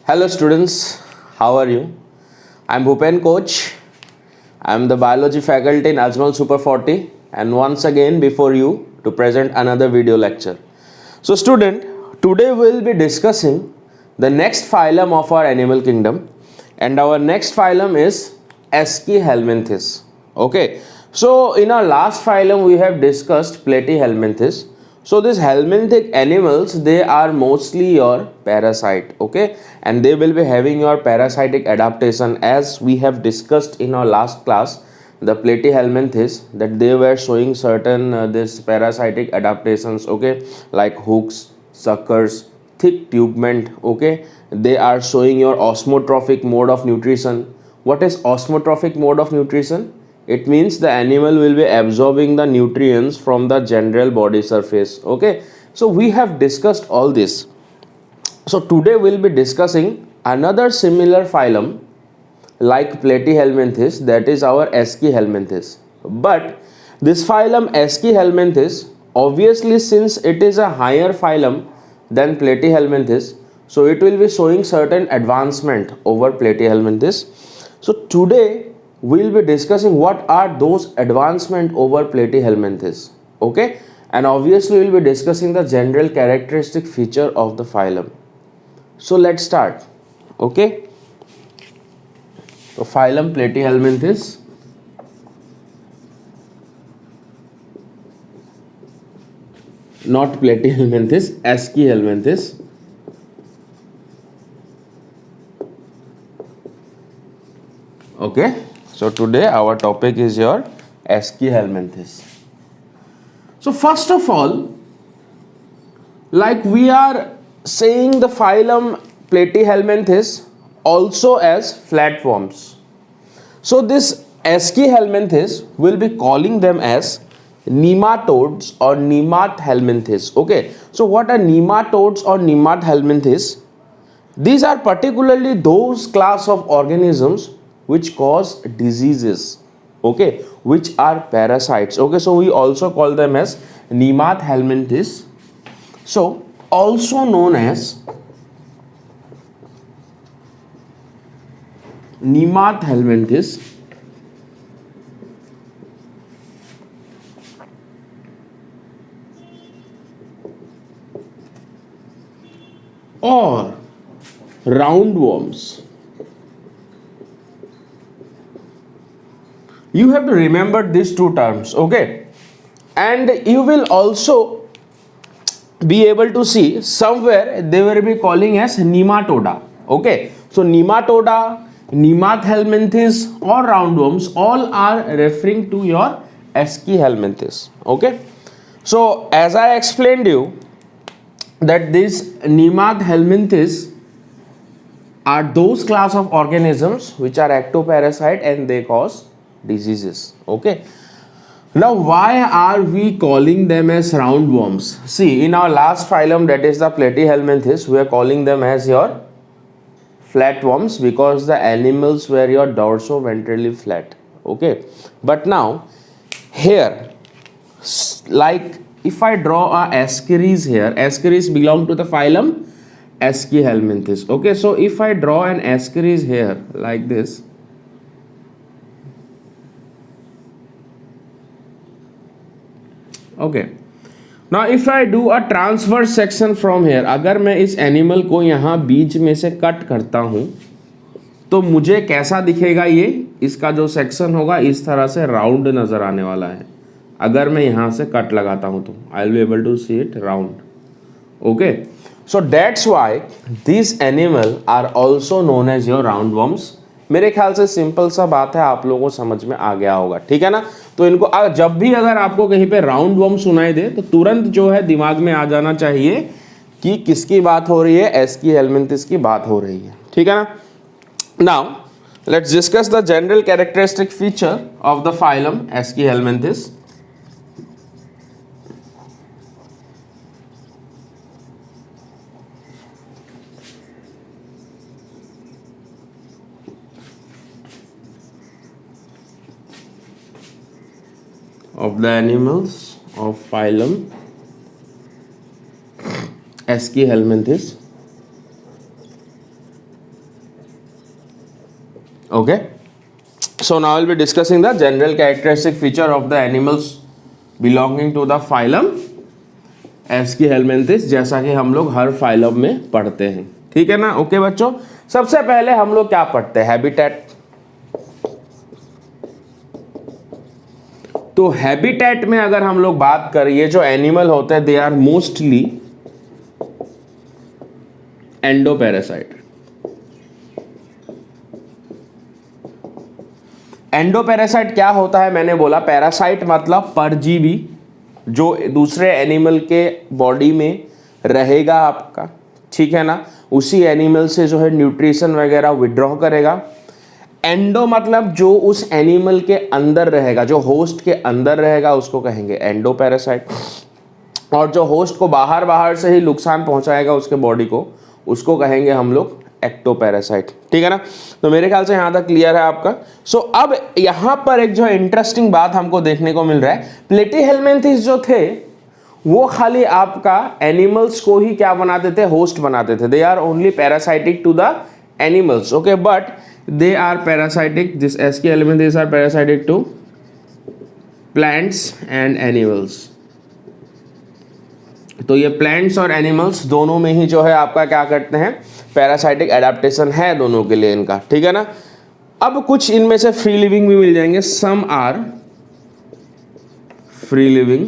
Hello students, how are you? I'm Bhupen Coach. I'm the biology faculty in Ajmal Super 40 and once again before you to present another video lecture. So student, today we'll be discussing the next phylum of our animal kingdom and our next phylum is Eschyhelminthes. Okay, so in our last phylum we have discussed Platyhelminthes. So these helminthic animals, they are mostly your parasite, okay, and they will be having your parasitic adaptation as we have discussed in our last class, the Platyhelminthes, that they were showing certain this parasitic adaptations, okay, like hooks, suckers, thick tubement, okay. They are showing your osmotrophic mode of nutrition. What is osmotrophic mode of nutrition? It means the animal will be absorbing the nutrients from the general body surface, okay. So we have discussed all this. So today we'll be discussing another similar phylum like Platyhelminthes, that is our Eschyhelminthes. But this phylum Eschyhelminthes, obviously since it is a higher phylum than Platyhelminthes, so it will be showing certain advancement over Platyhelminthes. So today we'll be discussing what are those advancement over Platyhelminthes, okay, and obviously we'll be discussing the general characteristic feature of the phylum. So let's start, okay. So phylum Platyhelminthes. Not Platyhelminthes, Eschyhelminthes. Okay. So today our topic is your Eschyhelminthes. So first of all, like we are saying the phylum Platyhelminthes also as flatworms. So this Eschyhelminthes will be calling them as nematodes or nemathelminthes. Okay, so what are nematodes or nemathelminthes? These are particularly those class of organisms which cause diseases, okay, which are parasites. Okay, so we also call them as nemathelminthes, so also known as nemathelminthes or roundworms. You have to remember these two terms, okay, and you will also be able to see somewhere they will be calling as nematoda, okay. So nematoda, nemathelminthes or roundworms all are referring to your Eschyhelminthes, okay. So as I explained you that these nemathelminthes are those class of organisms which are ectoparasite and they cause diseases, okay. Now why are we calling them as roundworms? See, in our last phylum, that is the Platyhelminthes, we are calling them as your flatworms because the animals were your dorso-ventrally flat, okay. But now here, like if I draw a ascaris here, ascaris belong to the phylum Eschyhelminthes, okay. So if I draw an ascaris here like this, okay. Now if I do a transverse section from here, अगर मैं इस animal को यहाँ बीच में से cut करता हूँ तो मुझे कैसा दिखेगा? ये इसका जो सेक्शन होगा इस तरह से राउंड नजर आने वाला है. अगर मैं यहाँ से कट लगाता हूँ तो I will be able to see it round, okay. So that's why this animal are also known as your round worms. मेरे ख्याल से सिंपल सा बात है, आप लोगों को समझ में आ गया होगा, ठीक है ना. तो इनको जब भी अगर आपको कहीं पे राउंड वर्म सुनाई दे तो तुरंत जो है दिमाग में आ जाना चाहिए कि किसकी बात हो रही है, एस्कीहेलमिंथिस की बात हो रही है, ठीक है ना. Now let's discuss the general characteristic feature of the phylum aschelminthes. Of the animals of phylum Eschyhelminthes. Okay, so now we'll be discussing the general characteristic feature of the animals belonging to the phylum एस्कीहेलमिन्थिस, जैसा कि हम लोग हर phylum में पढ़ते हैं, ठीक है ना। ओके बच्चों, सबसे पहले हम लोग क्या पढ़ते हैं, हैबिटेट। तो हैबिटेट में अगर हम लोग बात करें, ये जो एनिमल होते हैं they are mostly endoparasite. Endoparasite क्या होता है, मैंने बोला पैरासाइट मतलब परजीवी जो दूसरे एनिमल के बॉडी में रहेगा आपका, ठीक है ना, उसी एनिमल से जो है न्यूट्रिशन वगैरह विड्रॉ करेगा। एंडो मतलब जो उस एनिमल के अंदर रहेगा, जो होस्ट के अंदर रहेगा उसको कहेंगे एंडोपैरासाइट, और जो होस्ट को बाहर से ही नुकसान पहुंचाएगा उसके बॉडी को, उसको कहेंगे हम लोग एक्टोपैरासाइट, ठीक है ना। तो मेरे ख्याल से यहां तक क्लियर है आपका। सो अब यहां पर एक जो इंटरेस्टिंग बात हमको देखने को मिल रहा है, प्लेटीहेलमिन्थिस जो थे वो खाली आपका एनिमल्स को ही क्या बनाते थे, होस्ट बनाते थे। They are only parasitic to the animals, okay, but they are parasitic, this aschelminthes are parasitic to plants and animals. तो ये प्लांट्स और एनिमल्स दोनों में ही जो है आपका क्या करते हैं, पैरासाइटिक एडेप्टेशन है दोनों के लिए इनका, ठीक है ना। अब कुछ इनमें से फ्री लिविंग भी मिल जाएंगे, सम आर फ्री लिविंग,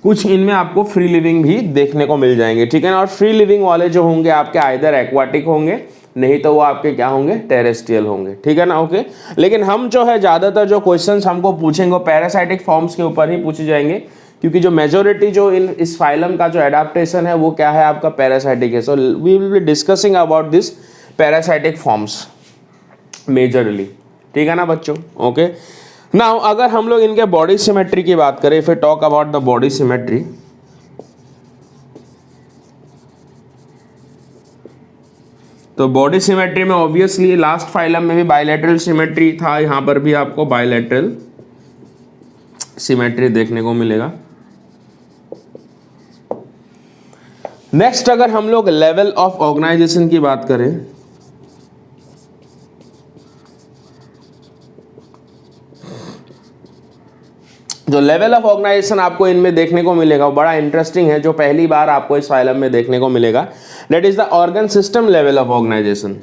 कुछ इनमें आपको फ्री लिविंग भी देखने को मिल जाएंगे, ठीक है ना। और फ्री लिविंग वाले जो होंगे आपके आइदर एक्वाटिक होंगे, नहीं तो वो आपके क्या होंगे, टेरेस्ट्रियल होंगे, ठीक है ना। ओके, लेकिन हम जो है ज्यादातर जो क्वेश्चंस हमको पूछेंगे वो पैरासाइटिक फॉर्म्स के ऊपर ही पूछे जाएंगे, क्योंकि जो मेजोरिटी जो इस फाइलम का जो एडाप्टेशन है वो क्या है आपका पैरासाइटिक है। So we will be discussing about this parasitic forms majorly, ठीक है ना बच्चों। ओके, नाउ अगर हम लोग इनके बॉडी सिमेट्री की बात करें, if we talk about the body symmetry, तो बॉडी सिमेट्री में ऑब्वियसली लास्ट फाइलम में भी बायलैटरल सिमेट्री था, यहां पर भी आपको बायलैटरल सिमेट्री देखने को मिलेगा। नेक्स्ट अगर हम लोग लेवल ऑफ ऑर्गेनाइजेशन की बात करें, जो लेवल ऑफ ऑर्गेनाइजेशन आपको इनमें देखने को मिलेगा वो बड़ा इंटरेस्टिंग है, जो पहली बार आपको इस फाइलम में देखने को मिलेगा, that is the organ system level of organisation.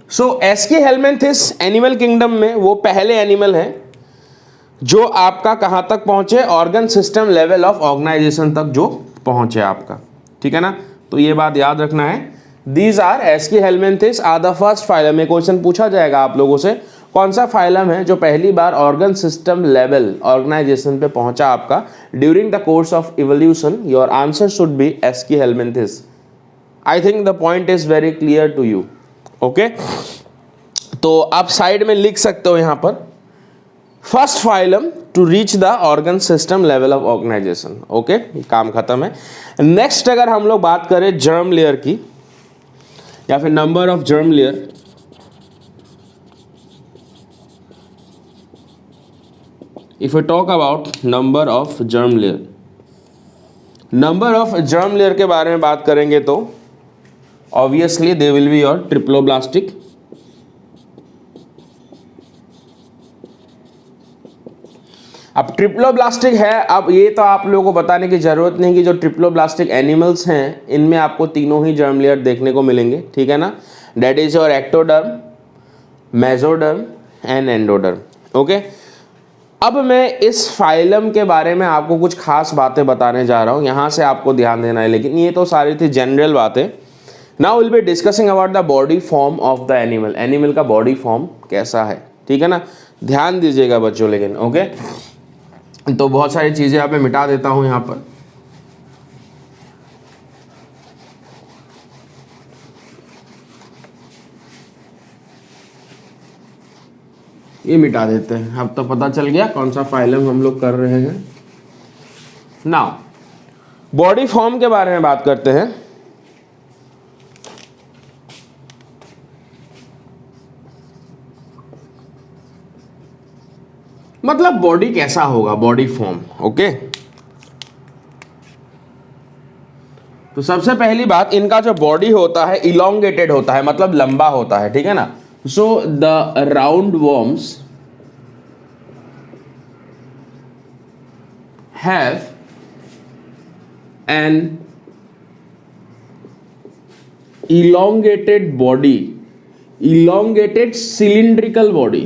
So aschelminthes animal kingdom में वो पहले एनिमल है जो आपका कहां तक पहुंचे, organ system level of organisation तक जो पहुंचे आपका, ठीक है ना। तो ये बात याद रखना है, these are aschelminthes are the first phylum. में क्वेश्चन पूछा जाएगा आप लोगों से, कौन सा फाइलम है जो पहली बार ऑर्गन सिस्टम लेवल ऑर्गेनाइजेशन पे पहुंचा आपका during the course of evolution, your answer should be aschelminthes. I think the point is very clear to you, okay. तो आप साइड में लिख सकते हो यहां पर, first phylum to reach the organ system level of organisation, okay, काम खत्म है। नेक्स्ट अगर हम लोग बात करें जर्म लेयर की या फिर number of germ layer, if you talk about number of germ layer, number of germ layer के बारे में बात करेंगे तो obviously they will be your triploblastic, अब ट्रिप्लोब्लास्टिक है। अब ये तो आप लोगों को बताने की जरूरत नहीं कि जो ट्रिप्लोब्लास्टिक एनिमल्स हैं इनमें आपको तीनों ही जर्म लेयर देखने को मिलेंगे, ठीक है ना, that is your ectoderm, mesoderm and endoderm, okay. अब मैं इस फाइलम के बारे में आपको कुछ खास बातें बताने जा रहा हूं, यहां से आपको ध्यान देना है, लेकिन ये तो सारी थी जनरल बातें। Now will be discussing about the body form of the animal, animal का बॉडी फॉर्म कैसा है, ठीक है ना, ध्यान दीजिएगा बच्चों, लेकिन ओके। तो बहुत सारी चीजें यहाँ पे मिटा देता हूं, यहाँ पर ये मिटा देते हैं, अब तो पता चल गया कौन सा फाइलम हम लोग कर रहे हैं। नाउ बॉडी फॉर्म के बारे में बात करते हैं। मतलब बॉडी कैसा होगा, बॉडी फॉर्म। ओके, तो सबसे पहली बात, इनका जो बॉडी होता है इलोंगेटेड होता है, मतलब लंबा होता है, ठीक है ना। So the round worms have an elongated body, elongated cylindrical body।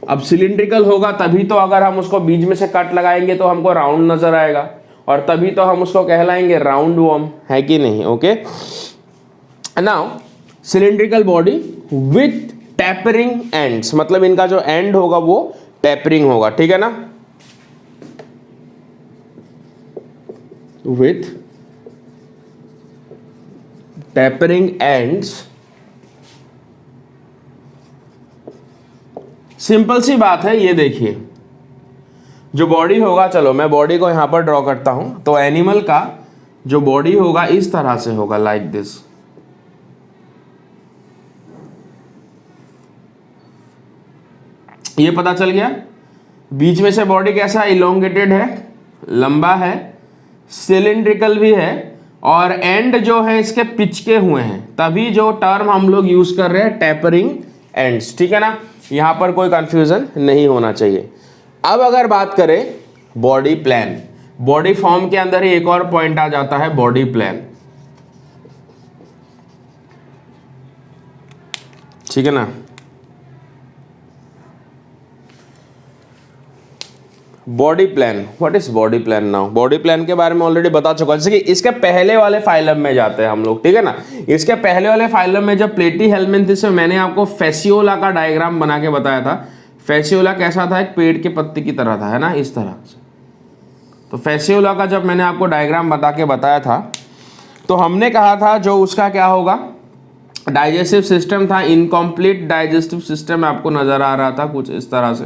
अब सिलिंड्रिकल होगा तभी तो अगर हम उसको बीच में से कट लगाएंगे तो हमको राउंड नजर आएगा, और तभी तो हम उसको कहलाएंगे राउंड वर्म, है कि नहीं। Okay, now cylindrical body with tapering ends, मतलब इनका जो एंड होगा वो टैपरिंग होगा, ठीक है ना, with tapering ends। सिंपल सी बात है, ये देखिए जो बॉडी होगा, चलो मैं बॉडी को यहां पर ड्रॉ करता हूं, तो एनिमल का जो बॉडी होगा इस तरह से होगा, लाइक दिस। ये पता चल गया। बीच में से बॉडी कैसा, इलोंगेटेड है, लंबा है, सिलिंड्रिकल भी है, और एंड जो है इसके पिचके हुए हैं, तभी जो टर्म हम लोग यूज कर रहे हैं टैपरिंग एंड्स, ठीक है ना। यहां पर कोई कंफ्यूजन नहीं होना चाहिए। अब अगर बात करें बॉडी प्लान, बॉडी फॉर्म के अंदर ही एक और पॉइंट आ जाता है, बॉडी प्लान, ठीक है ना। Body plan, what is body plan now. Body plan के बारे में ऑलरेडी बता चुका है, जैसे कि इसके पहले वाले फाइलम में जाते हैं हम लोग, ठीक है ना। इसके पहले वाले फाइलम में जब प्लेटीहेल्मिन्थेस में मैंने आपको फेसियोला का डायग्राम बना के बताया था। फेसियोला कैसा था, एक पेड़ के पत्ते की तरह था, है ना, इस तरह से। तो फेसियोला का जब मैंने आपको डायग्राम बता के बताया था, तो हमने कहा था जो उसका क्या होगा, डाइजेस्टिव सिस्टम था, इनकम्प्लीट डाइजेस्टिव सिस्टम आपको नजर आ रहा था कुछ इस तरह से,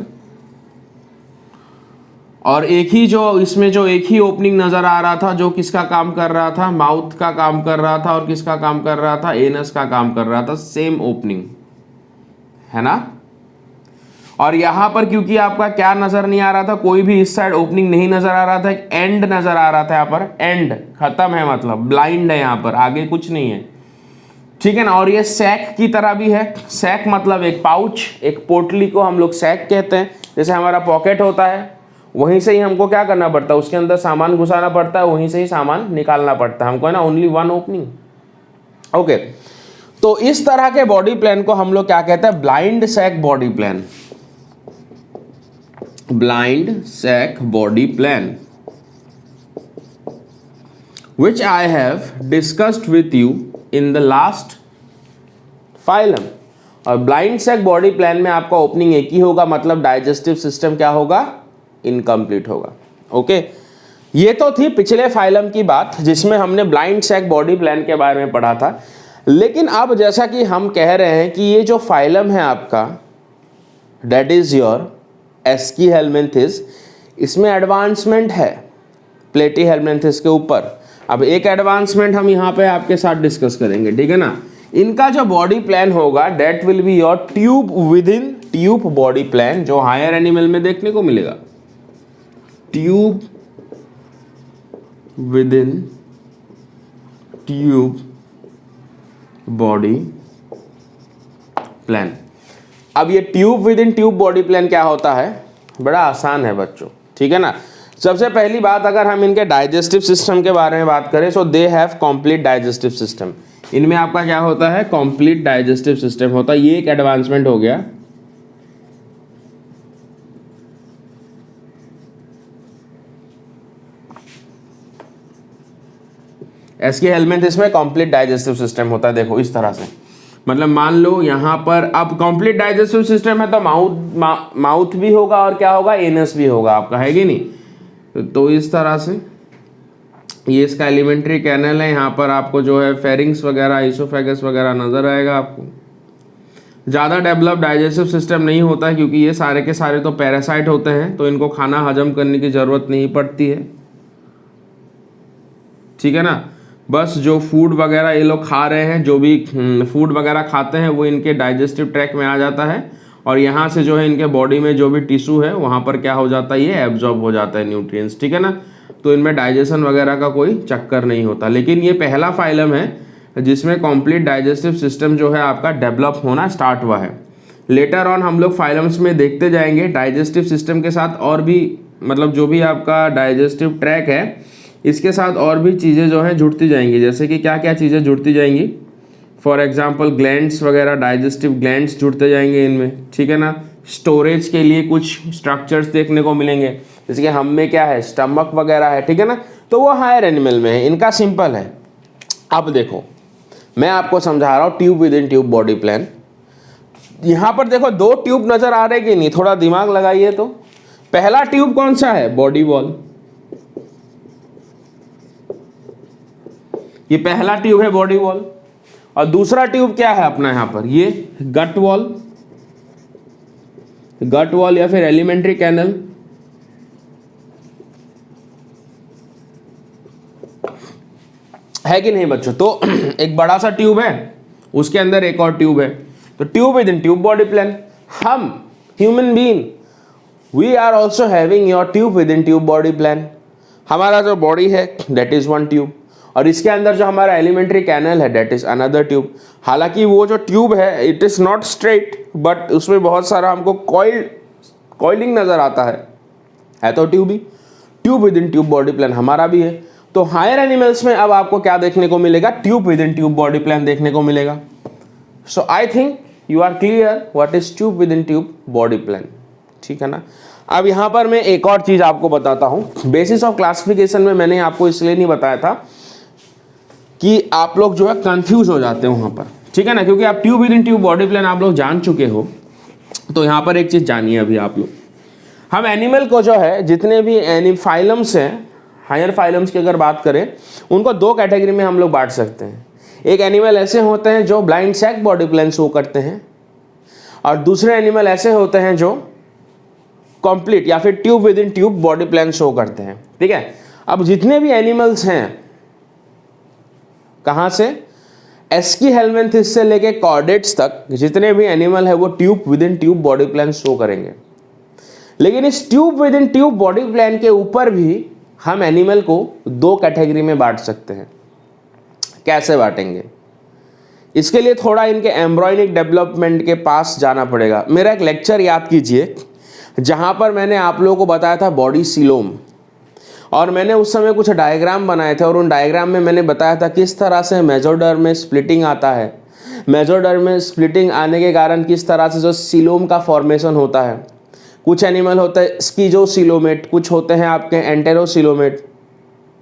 और एक ही जो इसमें जो एक ही ओपनिंग नजर आ रहा था, जो किसका काम कर रहा था, माउथ का काम कर रहा था, और किसका काम कर रहा था, एनस का काम कर रहा था, सेम ओपनिंग, है ना। और यहां पर क्योंकि आपका क्या नजर नहीं आ रहा था, कोई भी इस साइड ओपनिंग नहीं नजर आ रहा था, एक एंड नजर आ रहा था, यहाँ पर एंड खत्म है, मतलब ब्लाइंड है, यहाँ पर आगे कुछ नहीं है, ठीक है ना। और ये सैक की तरह भी है, सैक मतलब एक पाउच, एक पोटली को हम लोग सैक कहते हैं। जैसे हमारा पॉकेट होता है, वहीं से ही हमको क्या करना पड़ता है, उसके अंदर सामान घुसाना पड़ता है, वहीं से ही सामान निकालना पड़ता है हमको, है ना, ओनली वन ओपनिंग। ओके, तो इस तरह के बॉडी प्लान को हम लोग क्या कहते हैं, blind sac body plan, blind sac body plan, which I have discussed with you in the last phylum। और ब्लाइंड सैक बॉडी प्लान में आपका ओपनिंग एक ही होगा, मतलब डाइजेस्टिव सिस्टम क्या होगा, इनकम्प्लीट होगा। ओके, ये तो थी पिछले फाइलम की बात जिसमें हमने ब्लाइंड सैक बॉडी प्लान के बारे में पढ़ा था। लेकिन अब जैसा कि हम कह रहे हैं कि ये जो फाइलम है आपका, दैट इज योर एस्कीहेल्मिन्थेस, इसमें एडवांसमेंट है प्लेटीहेल्मिन्थेस के ऊपर। अब एक एडवांसमेंट हम यहाँ पे आपके साथ डिस्कस करेंगे, ठीक है ना। इनका जो बॉडी प्लान होगा that will be your tube within tube body plan, जो हायर एनिमल में देखने को मिलेगा, tube within tube body plan. अब ये tube within tube body plan क्या होता है, बड़ा आसान है बच्चों, ठीक है ना। सबसे पहली बात, अगर हम इनके डाइजेस्टिव सिस्टम के बारे में बात करें, so they have complete digestive system. इनमें आपका क्या होता है, कंप्लीट डाइजेस्टिव सिस्टम होता है। ये एक एडवांसमेंट हो गया। एस्कीहेल्मिन्थेस में कंप्लीट डाइजेस्टिव सिस्टम होता है, देखो इस तरह से। मतलब मान लो यहाँ पर अब कंप्लीट डाइजेस्टिव सिस्टम है तो माउथ भी होगा और क्या होगा, एनस भी होगा आपका, है कि नहीं। तो इस तरह से ये इसका एलिमेंट्री कैनल है। यहाँ पर आपको जो है फेरिंग्स वगैरह, इसोफेगस वगैरह नजर आएगा आपको। ज़्यादा डेवलप डाइजेस्टिव सिस्टम नहीं होता है क्योंकि ये सारे के सारे तो पैरासाइट होते हैं, तो इनको खाना हजम करने की ज़रूरत नहीं पड़ती है, ठीक है ना। बस जो फूड वगैरह ये लोग खा रहे हैं, जो भी फूड वगैरह खाते हैं वो इनके डाइजेस्टिव ट्रैक में आ जाता है और यहाँ से जो है इनके बॉडी में जो भी टिश्यू है वहाँ पर क्या हो जाता है, ये एब्जॉर्ब हो जाता है न्यूट्रिएंट्स, ठीक है ना। तो इनमें डाइजेशन वगैरह का कोई चक्कर नहीं होता। लेकिन ये पहला फाइलम है जिसमें कंप्लीट डाइजेस्टिव सिस्टम जो है आपका डेवलप होना स्टार्ट हुआ है। लेटर ऑन हम लोग फाइलम्स में देखते जाएंगे डाइजेस्टिव सिस्टम के साथ और भी, मतलब जो भी आपका डाइजेस्टिव ट्रैक है इसके साथ और भी चीज़ें जो हैं जुड़ती जाएंगी। जैसे कि क्या क्या चीज़ें जुड़ती जाएंगी, फॉर एग्जांपल ग्लैंड्स वगैरह, डाइजेस्टिव ग्लैंड्स जुड़ते जाएंगे इनमें, ठीक है ना। स्टोरेज के लिए कुछ स्ट्रक्चर्स देखने को मिलेंगे, जैसे कि हम में क्या है, स्टमक वगैरह है, ठीक है ना। तो वो हायर एनिमल में है, इनका सिंपल है। अब देखो मैं आपको समझा रहा हूँ tube within tube body plan. यहाँ पर देखो दो ट्यूब नजर आ रहे कि नहीं, थोड़ा दिमाग लगाइए। तो पहला ट्यूब कौन सा है, बॉडी वॉल, ये पहला ट्यूब है बॉडी वॉल। और दूसरा ट्यूब क्या है अपना यहाँ पर, ये गट वॉल, गट वॉल या फिर एलिमेंट्री कैनल। है कि नहीं बच्चों। तो एक बड़ा सा ट्यूब है, उसके अंदर एक और ट्यूब है, तो tube within tube body plan. हम human being we are also having your tube within tube body plan. हमारा जो बॉडी है दैट इज वन ट्यूब, और इसके अंदर जो हमारा एलिमेंट्री कैनल है दैट इज अनदर ट्यूब। हालांकि वो जो ट्यूब है it is not straight, but उसमें बहुत सारा हमको कॉइलिंग नजर आता है तो ट्यूब ही, tube within tube body plan हमारा भी है। तो हायर एनिमल्स में अब आपको क्या देखने को मिलेगा, tube within tube body plan देखने को मिलेगा। So I think you are clear what is tube within tube body plan, ठीक है ना। अब यहाँ पर मैं एक और चीज आपको बताता हूँ। बेसिस ऑफ क्लासिफिकेशन में मैंने आपको इसलिए नहीं बताया था कि आप लोग जो है कंफ्यूज हो जाते हो वहाँ पर, ठीक है ना, क्योंकि आप tube within tube body plan आप लोग जान चुके हो। तो यहाँ पर एक चीज़ जानिए अभी आप लोग, हम एनिमल को जो है जितने भी फाइलम्स हैं, हायर फाइलम्स की अगर बात करें, उनको दो कैटेगरी में हम लोग बांट सकते हैं। एक एनिमल ऐसे होते हैं जो blind sac body plan show करते हैं, और दूसरे एनिमल ऐसे होते हैं जो कंप्लीट या फिर tube within tube body plan show करते हैं, ठीक है। अब जितने भी एनिमल्स हैं, कहाँ से, एस्कीहेलमिन्थिस से लेके कॉर्डेट्स तक जितने भी एनिमल है वो tube within tube body plan show करेंगे। लेकिन इस tube within tube body plan के ऊपर भी हम एनिमल को दो कैटेगरी में बांट सकते हैं। कैसे बांटेंगे, इसके लिए थोड़ा इनके एम्ब्रॉयनिक डेवलपमेंट के पास जाना पड़ेगा। मेरा एक लेक्चर याद कीजिए जहां पर मैंने आप लोगों को बताया था बॉडी सीलोम, और मैंने उस समय कुछ डायग्राम बनाए थे और उन डायग्राम में मैंने बताया था किस तरह से मेसोडर्म में स्प्लिटिंग आता है, मेसोडर्म में स्प्लिटिंग आने के कारण किस तरह से जो सीलोम का फॉर्मेशन होता है। कुछ एनिमल होते हैं स्कीजोसीलोमेट, कुछ होते हैं आपके एंटेरोसीलोमेट।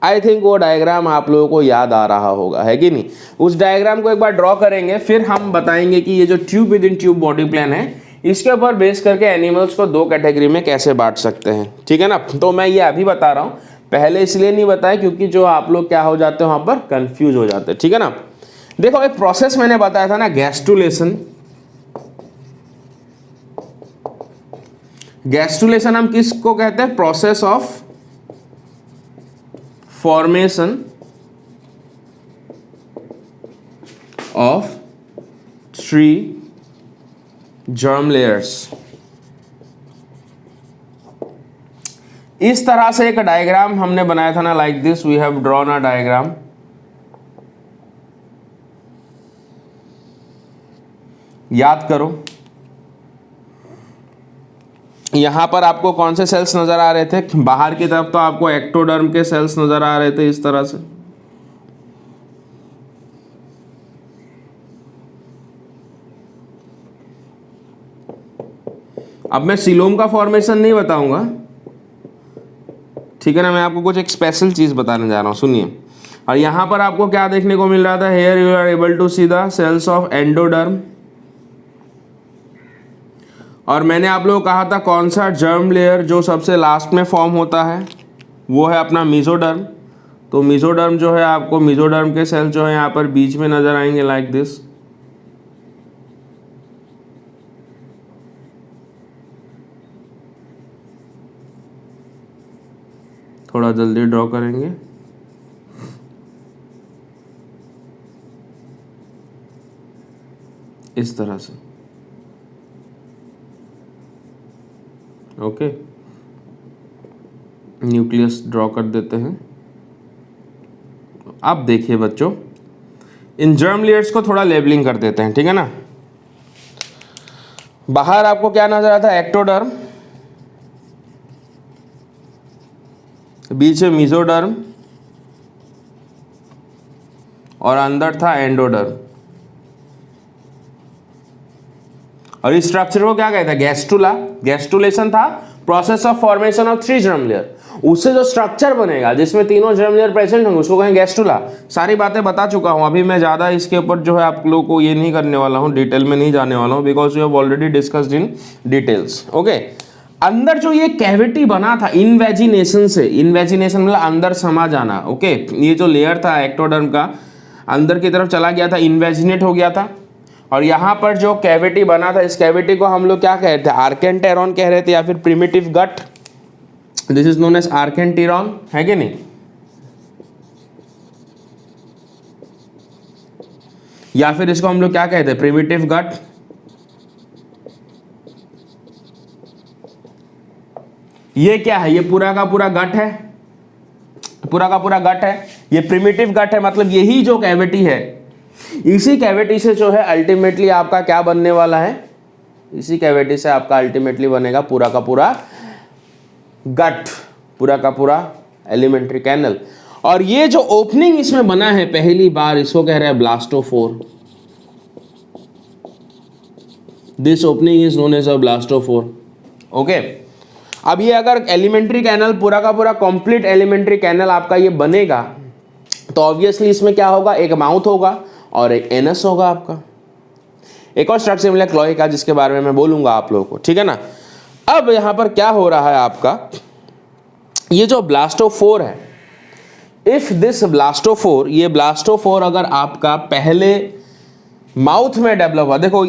आई थिंक वो डायग्राम आप लोगों को याद आ रहा होगा, है कि नहीं। उस डायग्राम को एक बार ड्रॉ करेंगे, फिर हम बताएंगे कि ये जो tube within tube body plan है इसके ऊपर बेस करके एनिमल्स को दो कैटेगरी में कैसे बांट सकते हैं, ठीक है ना। तो मैं ये अभी बता रहा हूँ, पहले इसलिए नहीं बताया क्योंकि जो आप लोग क्या हो जाते हैं वहाँ पर कंफ्यूज हो जाते हैं, ठीक है ना। देखो एक प्रोसेस मैंने बताया था ना, गैस्ट्रुलेशन। गैस्ट्रुलेशन हम किसको कहते हैं, process of formation of 3 germ layers। इस तरह से एक डायग्राम हमने बनाया था ना, like this we have drawn a diagram. याद करो यहां पर आपको कौन से सेल्स नजर आ रहे थे, बाहर की तरफ तो आपको एक्टोडर्म के सेल्स नजर आ रहे थे इस तरह से। अब मैं सीलोम का फॉर्मेशन नहीं बताऊंगा, ठीक है ना, मैं आपको कुछ एक स्पेशल चीज बताने जा रहा हूं, सुनिए। और यहां पर आपको क्या देखने को मिल रहा था, here you are able to see the cells of endoderm. और मैंने आप लोगों को कहा था कौन सा जर्म लेयर जो सबसे लास्ट में फॉर्म होता है, वो है अपना मेसोडर्म। तो मेसोडर्म जो है आपको, मेसोडर्म के सेल्स जो है यहाँ पर बीच में नजर आएंगे लाइक दिस। थोड़ा जल्दी ड्रॉ करेंगे। इस तरह से, ओके। न्यूक्लियस ड्रॉ कर देते हैं। अब देखिए बच्चों, इन जर्म लेयर्स को थोड़ा लेबलिंग कर देते हैं, ठीक है ना। बाहर आपको क्या नजर आता है? एक्टोडर्म, बीच में मेसोडर्म और अंदर था एंडोडर्म। और इस स्ट्रक्चर को क्या कहता है? गैस्ट्रुला। गैस्ट्रुलेशन था process of formation of 3 germ layer. उससे जो स्ट्रक्चर बनेगा जिसमें तीनों जर्म लेयर प्रेजेंट होंगे उसको कहेंगे गैस्ट्रुला। सारी बातें बता चुका हूं, अभी मैं ज्यादा इसके ऊपर जो है आप लोगों को ये नहीं करने वाला हूं, डिटेल में नहीं जाने वाला हूं, because you have already discussed in details, okay. अंदर जो ये कैविटी बना था इनवेजिनेशन से, इनवेजिनेशन मतलब अंदर समा जाना, ओके। ये जो लेयर था एक्टोडर्म का अंदर की तरफ चला गया था, इन्वेजिनेट हो गया था। और यहाँ पर जो कैविटी बना था, इस कैविटी को हम लोग क्या कहते थे? आर्केंटेरॉन कह रहे थे या फिर primitive gut. This is known as archenteron, है कि नहीं? या फिर इसको हम लोग क्या कहते हैं? प्रिमिटिव गट। ये क्या है? ये पूरा का पूरा गट है, पूरा का पूरा गट है। ये प्रिमिटिव गट है, मतलब यही जो कैविटी है, इसी कैविटी से जो है अल्टीमेटली आपका क्या बनने वाला है? इसी कैविटी से आपका अल्टीमेटली बनेगा पूरा का पूरा गट, पूरा का पूरा एलिमेंट्री कैनल। और ये जो ओपनिंग इसमें बना है पहली बार, इसको कह रहे हैं blastopore. This opening is known as a blastopore, okay. अब ये अगर एलिमेंट्री कैनल पूरा का पूरा कंप्लीट एलिमेंट्री कैनल आपका ये बनेगा तो ऑब्वियसली इसमें क्या होगा? एक माउथ होगा और एक एनस होगा आपका। एक और स्ट्रक्चर मिला क्लोए का, जिसके बारे में मैं बोलूंगा आप लोगों को, ठीक है ना। अब यहां पर क्या हो रहा है आपका? ये जो ब्लास्टोफोर है, इफ दिस ब्लास्टोफोर, ये ब्लास्टोफोर अगर आपका पहले माउथ में डेवलप हुआ, देखो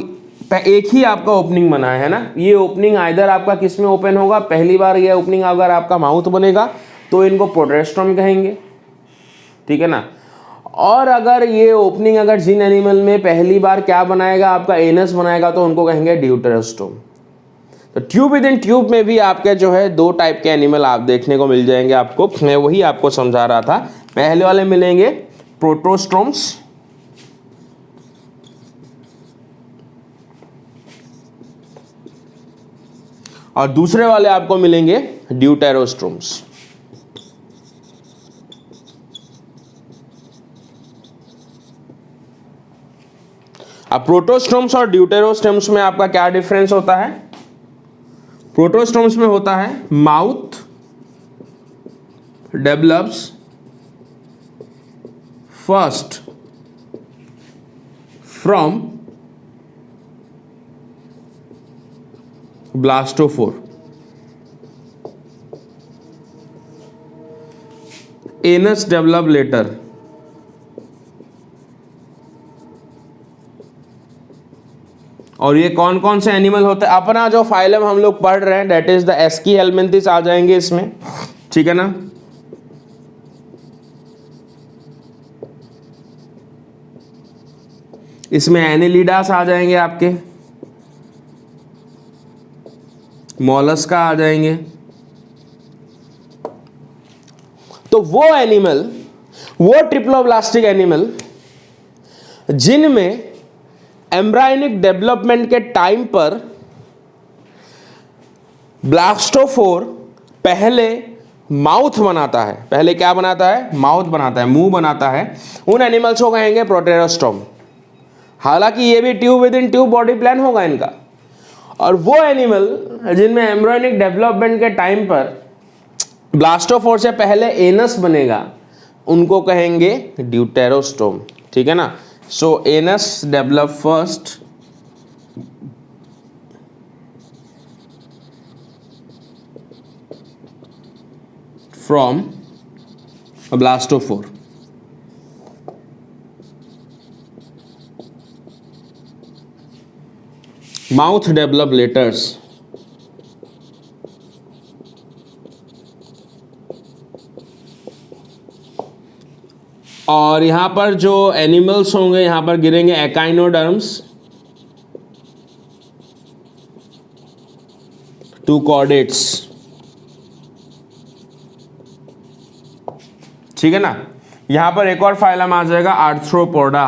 एक ही आपका ओपनिंग बना है ना, ये ओपनिंग आइदर आपका किस में ओपन होगा? पहली बार ये ओपनिंग अगर आपका माउथ बनेगा तो इनको प्रोटेस्ट्रम कहेंगे, ठीक है ना। और अगर ये ओपनिंग अगर जिन एनिमल में पहली बार क्या बनाएगा? आपका एनस बनाएगा, तो उनको कहेंगे ड्यूटेरोस्टोम। तो ट्यूब विद इन ट्यूब में भी आपके जो है 2 टाइप के एनिमल आप देखने को मिल जाएंगे आपको। मैं वही आपको समझा रहा था। पहले वाले मिलेंगे प्रोटोस्ट्रोम्स, और दूसरे वाले आपको मिलेंगे ड्यूटेरोस्ट्रोम्स। अब प्रोटोस्टोम्स और ड्यूटेरोस्टोम्स में आपका क्या डिफरेंस होता है? प्रोटोस्टोम्स में होता है mouth develops first from blastopore, anus develop later. और ये कौन कौन से एनिमल होते हैं? अपना जो फाइलम हम लोग पढ़ रहे हैं दैट इज द एस्कीहेल्मिन्थिस आ जाएंगे इसमें, ठीक है ना। इसमें एनेलिडास आ जाएंगे आपके, मोलस्का आ जाएंगे। तो वो एनिमल, वो ट्रिप्लोब्लास्टिक एनिमल जिनमें एम्ब्रायोनिक डेवलपमेंट के टाइम पर ब्लास्टोफोर पहले माउथ बनाता है, पहले क्या बनाता है? माउथ बनाता है, मुंह बनाता है। उन एनिमल्स को कहेंगे प्रोटेरोस्टोम। हालांकि ये भी tube within tube body plan होगा इनका। और वो एनिमल जिनमें एम्ब्रायोनिक डेवलपमेंट के टाइम पर ब्लास्टोफोर से पहले एनस बनेगा, उनको कहेंगे ड्यूटेरोस्टोम, ठीक है ना। So anus develop first from a blastophore. Mouth develop letters. और यहाँ पर जो एनिमल्स होंगे यहाँ पर गिरेंगे एकाइनोडर्म्स, टू कॉर्डेट्स, ठीक है ना। यहां पर एक और फाइलम आ जाएगा आर्थ्रोपोडा,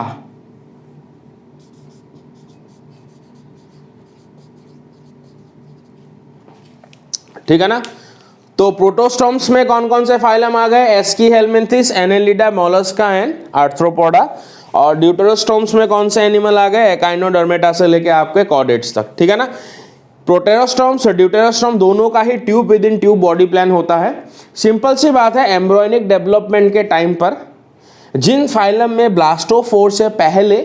ठीक है ना। तो प्रोटोस्टॉम्स में कौन कौन से फाइलम आ गए, एस्कीहेलमिंथिस, एनेलिडा, मोलस्का एंड आर्थ्रोपोडा। और ड्यूटेरोस्टोम्स में कौन से एनिमल आ गए, एकाइनोडर्मेटा से लेके आपके कॉर्डेट्स तक, ठीक है ना। प्रोटेरोस्टोम्स और ड्यूटेरोस्टोम दोनों का ही tube within tube body plan होता है। सिंपल सी बात है, एम्ब्रॉयनिक डेवलपमेंट के टाइम पर जिन फाइलम में ब्लास्टोफोर से पहले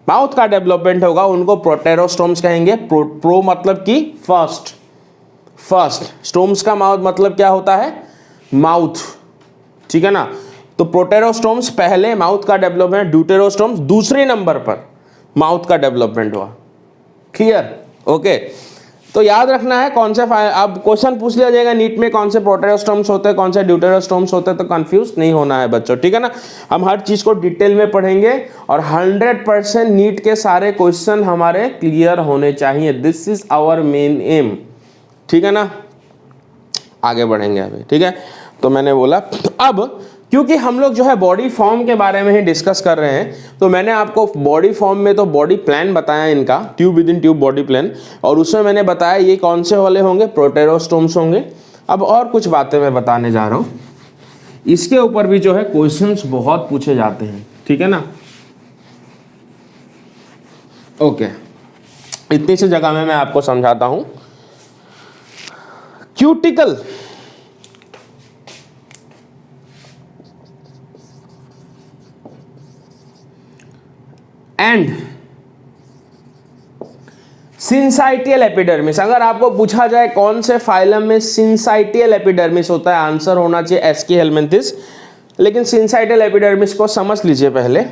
माउथ का डेवलपमेंट होगा उनको प्रोटेरोस्टोम्स कहेंगे। प्रो मतलब कि फर्स्ट, स्टोम्स का माउथ मतलब क्या होता है, माउथ, ठीक है ना। तो प्रोटेरोस्टोम्स पहले माउथ का डेवलपमेंट, ड्यूटेरोस्टोम्स दूसरे नंबर पर माउथ का डेवलपमेंट हुआ। Clear, okay. तो याद रखना है कौन से अब क्वेश्चन पूछ लिया जाएगा नीट में कौन से प्रोटेरोस्टोम्स होते हैं, कौन से ड्यूटेरोस्टोम्स होते हैं, तो कंफ्यूज नहीं होना है बच्चों, ठीक है ना। हम हर चीज को डिटेल में पढ़ेंगे और 100% नीट के सारे क्वेश्चन हमारे क्लियर होने चाहिए। This is our main aim, ठीक है ना। आगे बढ़ेंगे अभी, ठीक है। तो मैंने बोला अब क्योंकि हम लोग जो है बॉडी फॉर्म के बारे में ही डिस्कस कर रहे हैं, तो मैंने आपको बॉडी फॉर्म में तो बॉडी प्लान बताया इनका, tube within tube body plan, और उसमें मैंने बताया ये कौन से वाले होंगे, प्रोटेरोस्टोम्स होंगे। अब और कुछ बातें मैं बताने जा रहा हूं, इसके ऊपर भी जो है क्वेश्चंस बहुत पूछे जाते हैं, ठीक है ना। ओके, इतनी सी जगह में मैं आपको समझाता हूं। क्यूटिकल एंड सिंसाइटियल एपिडर्मिस, अगर आपको पूछा जाए कौन से फाइलम में सिंसाइटियल एपिडर्मिस होता है, आंसर होना चाहिए एस्कीहेलमिंथिस। लेकिन सिंसाइटियल एपिडर्मिस को समझ लीजिए पहले।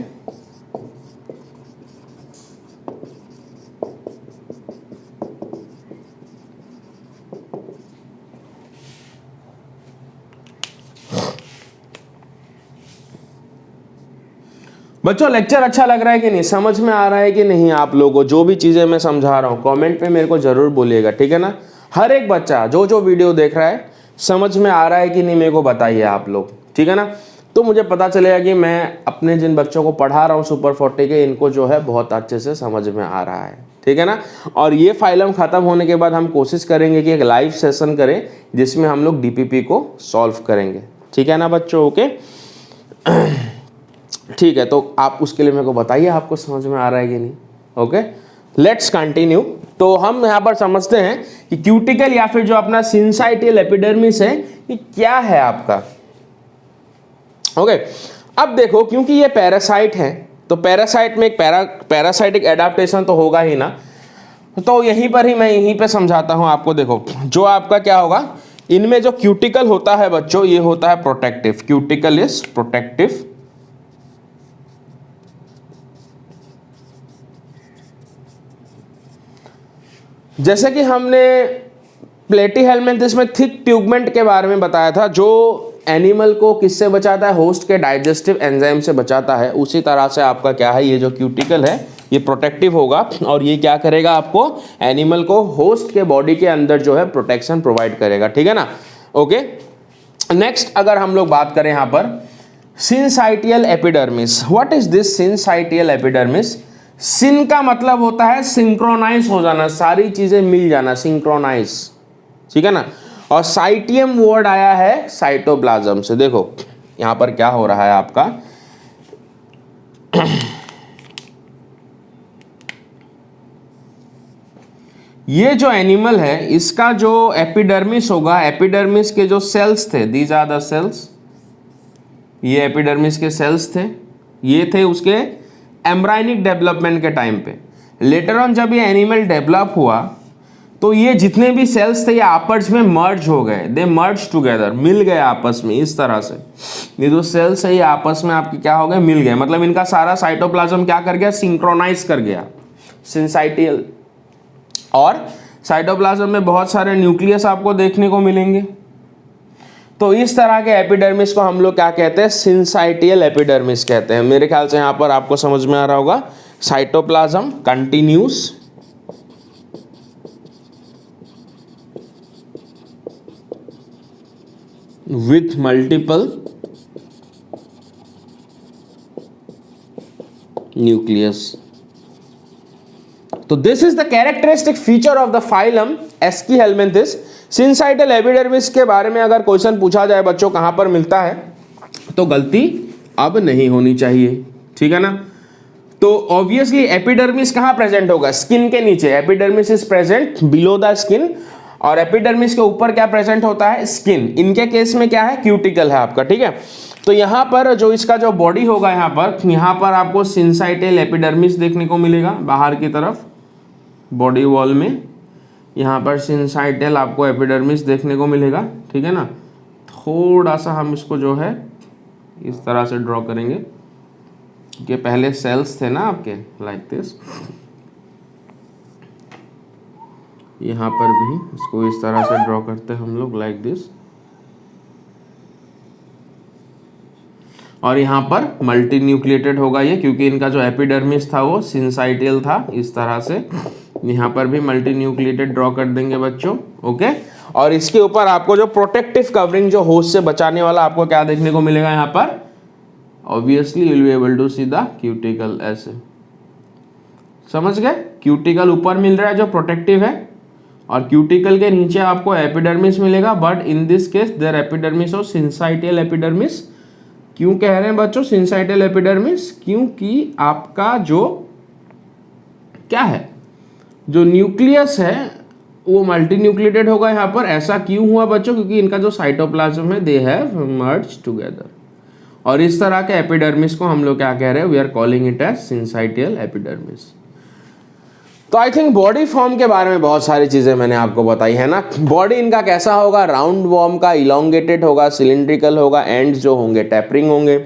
बच्चों लेक्चर अच्छा लग रहा है कि नहीं, समझ में आ रहा है कि नहीं आप लोगों को, जो भी चीजें मैं समझा रहा हूं कमेंट पे मेरे को जरूर बोलिएगा, ठीक है ना। हर एक बच्चा जो वीडियो देख रहा है समझ में आ रहा है कि नहीं मेरे को बताइए आप लोग, ठीक है ना। तो मुझे पता चलेगा कि मैं अपने जिन बच्चों को पढ़ा रहा हूँ सुपर 40 के, इनको जो है बहुत अच्छे से समझ में आ रहा है, ठीक है ना। और ये फाइलम खत्म होने के बाद हम कोशिश करेंगे कि एक लाइव सेशन करें जिसमें हम लोग डीपीपी को सॉल्व करेंगे, ठीक है ना बच्चों, ओके। ठीक है, तो आप उसके लिए मेरे को बताइए आपको समझ में आ रहा है कि नहीं, ओके। Let's continue. तो हम यहाँ पर समझते हैं कि क्यूटिकल या फिर जो अपना सिंसाइटियल एपिडर्मिस है ये क्या है आपका, ओके। अब देखो, क्योंकि ये पैरासाइट है तो पैरासाइट में एक पैरासाइटिक एडाप्टेशन तो होगा ही ना, तो यहीं पर ही मैं यहीं पे समझाता हूं आपको। देखो जो आपका क्या होगा, इनमें जो क्यूटिकल होता है बच्चों, ये होता है प्रोटेक्टिव, क्यूटिकल इज प्रोटेक्टिव। जैसे कि हमने प्लेटीहेलमिंथिस में थिक ट्यूबमेंट के बारे में बताया था, जो एनिमल को किससे बचाता है, होस्ट के डाइजेस्टिव एंजाइम से बचाता है, उसी तरह से आपका क्या है, ये जो क्यूटिकल है ये प्रोटेक्टिव होगा और ये क्या करेगा, आपको एनिमल को होस्ट के बॉडी के अंदर जो है प्रोटेक्शन प्रोवाइड करेगा, ठीक है ना, ओके। नेक्स्ट अगर हम लोग बात करें यहाँ पर syncytial epidermis, what is this syncytial epidermis. Syn का मतलब होता है सिंक्रोनाइज हो जाना, सारी चीजें मिल जाना, सिंक्रोनाइज, ठीक है ना। और साइटियम वर्ड आया है साइटोप्लाज्म से। देखो यहां पर क्या हो रहा है आपका, ये जो एनिमल है इसका जो एपिडर्मिस होगा, एपिडर्मिस के जो सेल्स थे, दीज आर द सेल्स, ये एपिडर्मिस के सेल्स थे, ये थे उसके एम्ब्रायनिक डेवलपमेंट के टाइम पे। लेटर ऑन जब ये एनिमल डेवलप हुआ तो ये जितने भी सेल्स थे ये आपस में मर्ज हो गए, दे मर्ज टुगेदर, मिल गए आपस में, इस तरह से ये जो सेल्स है ये आपस में आपके क्या हो गए, मिल गए, मतलब इनका सारा साइटोप्लाज्म क्या कर गया, सिंक्रोनाइज कर गया, सिंसाइटियल। और साइटोप्लाज्म में बहुत सारे न्यूक्लियस आपको देखने को मिलेंगे। तो इस तरह के एपिडर्मिस को हम लोग क्या कहते हैं, सिंसाइटियल एपिडर्मिस कहते हैं। मेरे ख्याल से यहाँ पर आपको समझ में आ रहा होगा, cytoplasm continuous with multiple nucleus. तो this is the characteristic feature of the phylum aschelminthes. Syncytial epidermis के बारे में अगर क्वेश्चन पूछा जाए बच्चों कहां पर मिलता है, तो गलती अब नहीं होनी चाहिए, ठीक है ना. तो ऑब्वियसली एपिडर्मिस कहां प्रेजेंट होगा, स्किन के नीचे. Epidermis is present below the skin, और एपिडर्मिस के ऊपर क्या प्रेजेंट होता है, स्किन. इनके केस में क्या है, क्यूटिकल है आपका, ठीक है. तो यहाँ पर जो इसका जो बॉडी होगा, यहाँ पर आपको सिंसाइटल एपिडर्मिस देखने को मिलेगा बाहर की तरफ बॉडी वॉल में. यहाँ पर सिंसाइटल आपको एपिडर्मिस देखने को मिलेगा, ठीक है ना. थोड़ा सा हम इसको जो है इस तरह से ड्रॉ करेंगे कि पहले सेल्स थे ना आपके, लाइक दिस. यहाँ पर भी इसको इस तरह से ड्रॉ करते हैं हम लोग, लाइक दिस. और यहाँ पर मल्टी न्यूक्लिएटेड होगा ये, क्योंकि इनका जो एपिडर्मिस था वो सिंसाइटल था, इस तरह से. यहाँ पर भी मल्टी न्यूक्लिएटेड ड्रॉ कर देंगे बच्चों, ओके. और इसके ऊपर आपको जो प्रोटेक्टिव कवरिंग, जो होस्ट से बचाने वाला, आपको क्या देखने को मिलेगा यहाँ पर, obviously you will be able to see the cuticle. ऐसे समझ गए, क्यूटिकल ऊपर मिल रहा है जो प्रोटेक्टिव है, और क्यूटिकल के नीचे आपको एपिडर्मिस मिलेगा. But in this case their epidermis और सिंसाइटल एपिडर्मिस. क्यों कह रहे हैं बच्चों सिंसाइटल एपिडर्मिस, क्योंकि आपका जो क्या है, जो न्यूक्लियस है वो मल्टी न्यूक्लिएटेड होगा यहाँ पर. ऐसा क्यों हुआ बच्चों, क्योंकि इनका जो साइटोप्लाज्म है दे हैव मर्ज्ड टुगेदर. और इस तरह के एपिडर्मिस को हम लोग क्या कह रहे हैं, we are calling it as syncytial epidermis. तो आई थिंक बॉडी फॉर्म के बारे में बहुत सारी चीजें मैंने आपको बताई है ना. बॉडी इनका कैसा होगा, राउंड वॉर्म का, इलोंगेटेड होगा, सिलिंड्रिकल होगा, एंड्स जो होंगे टैपरिंग होंगे.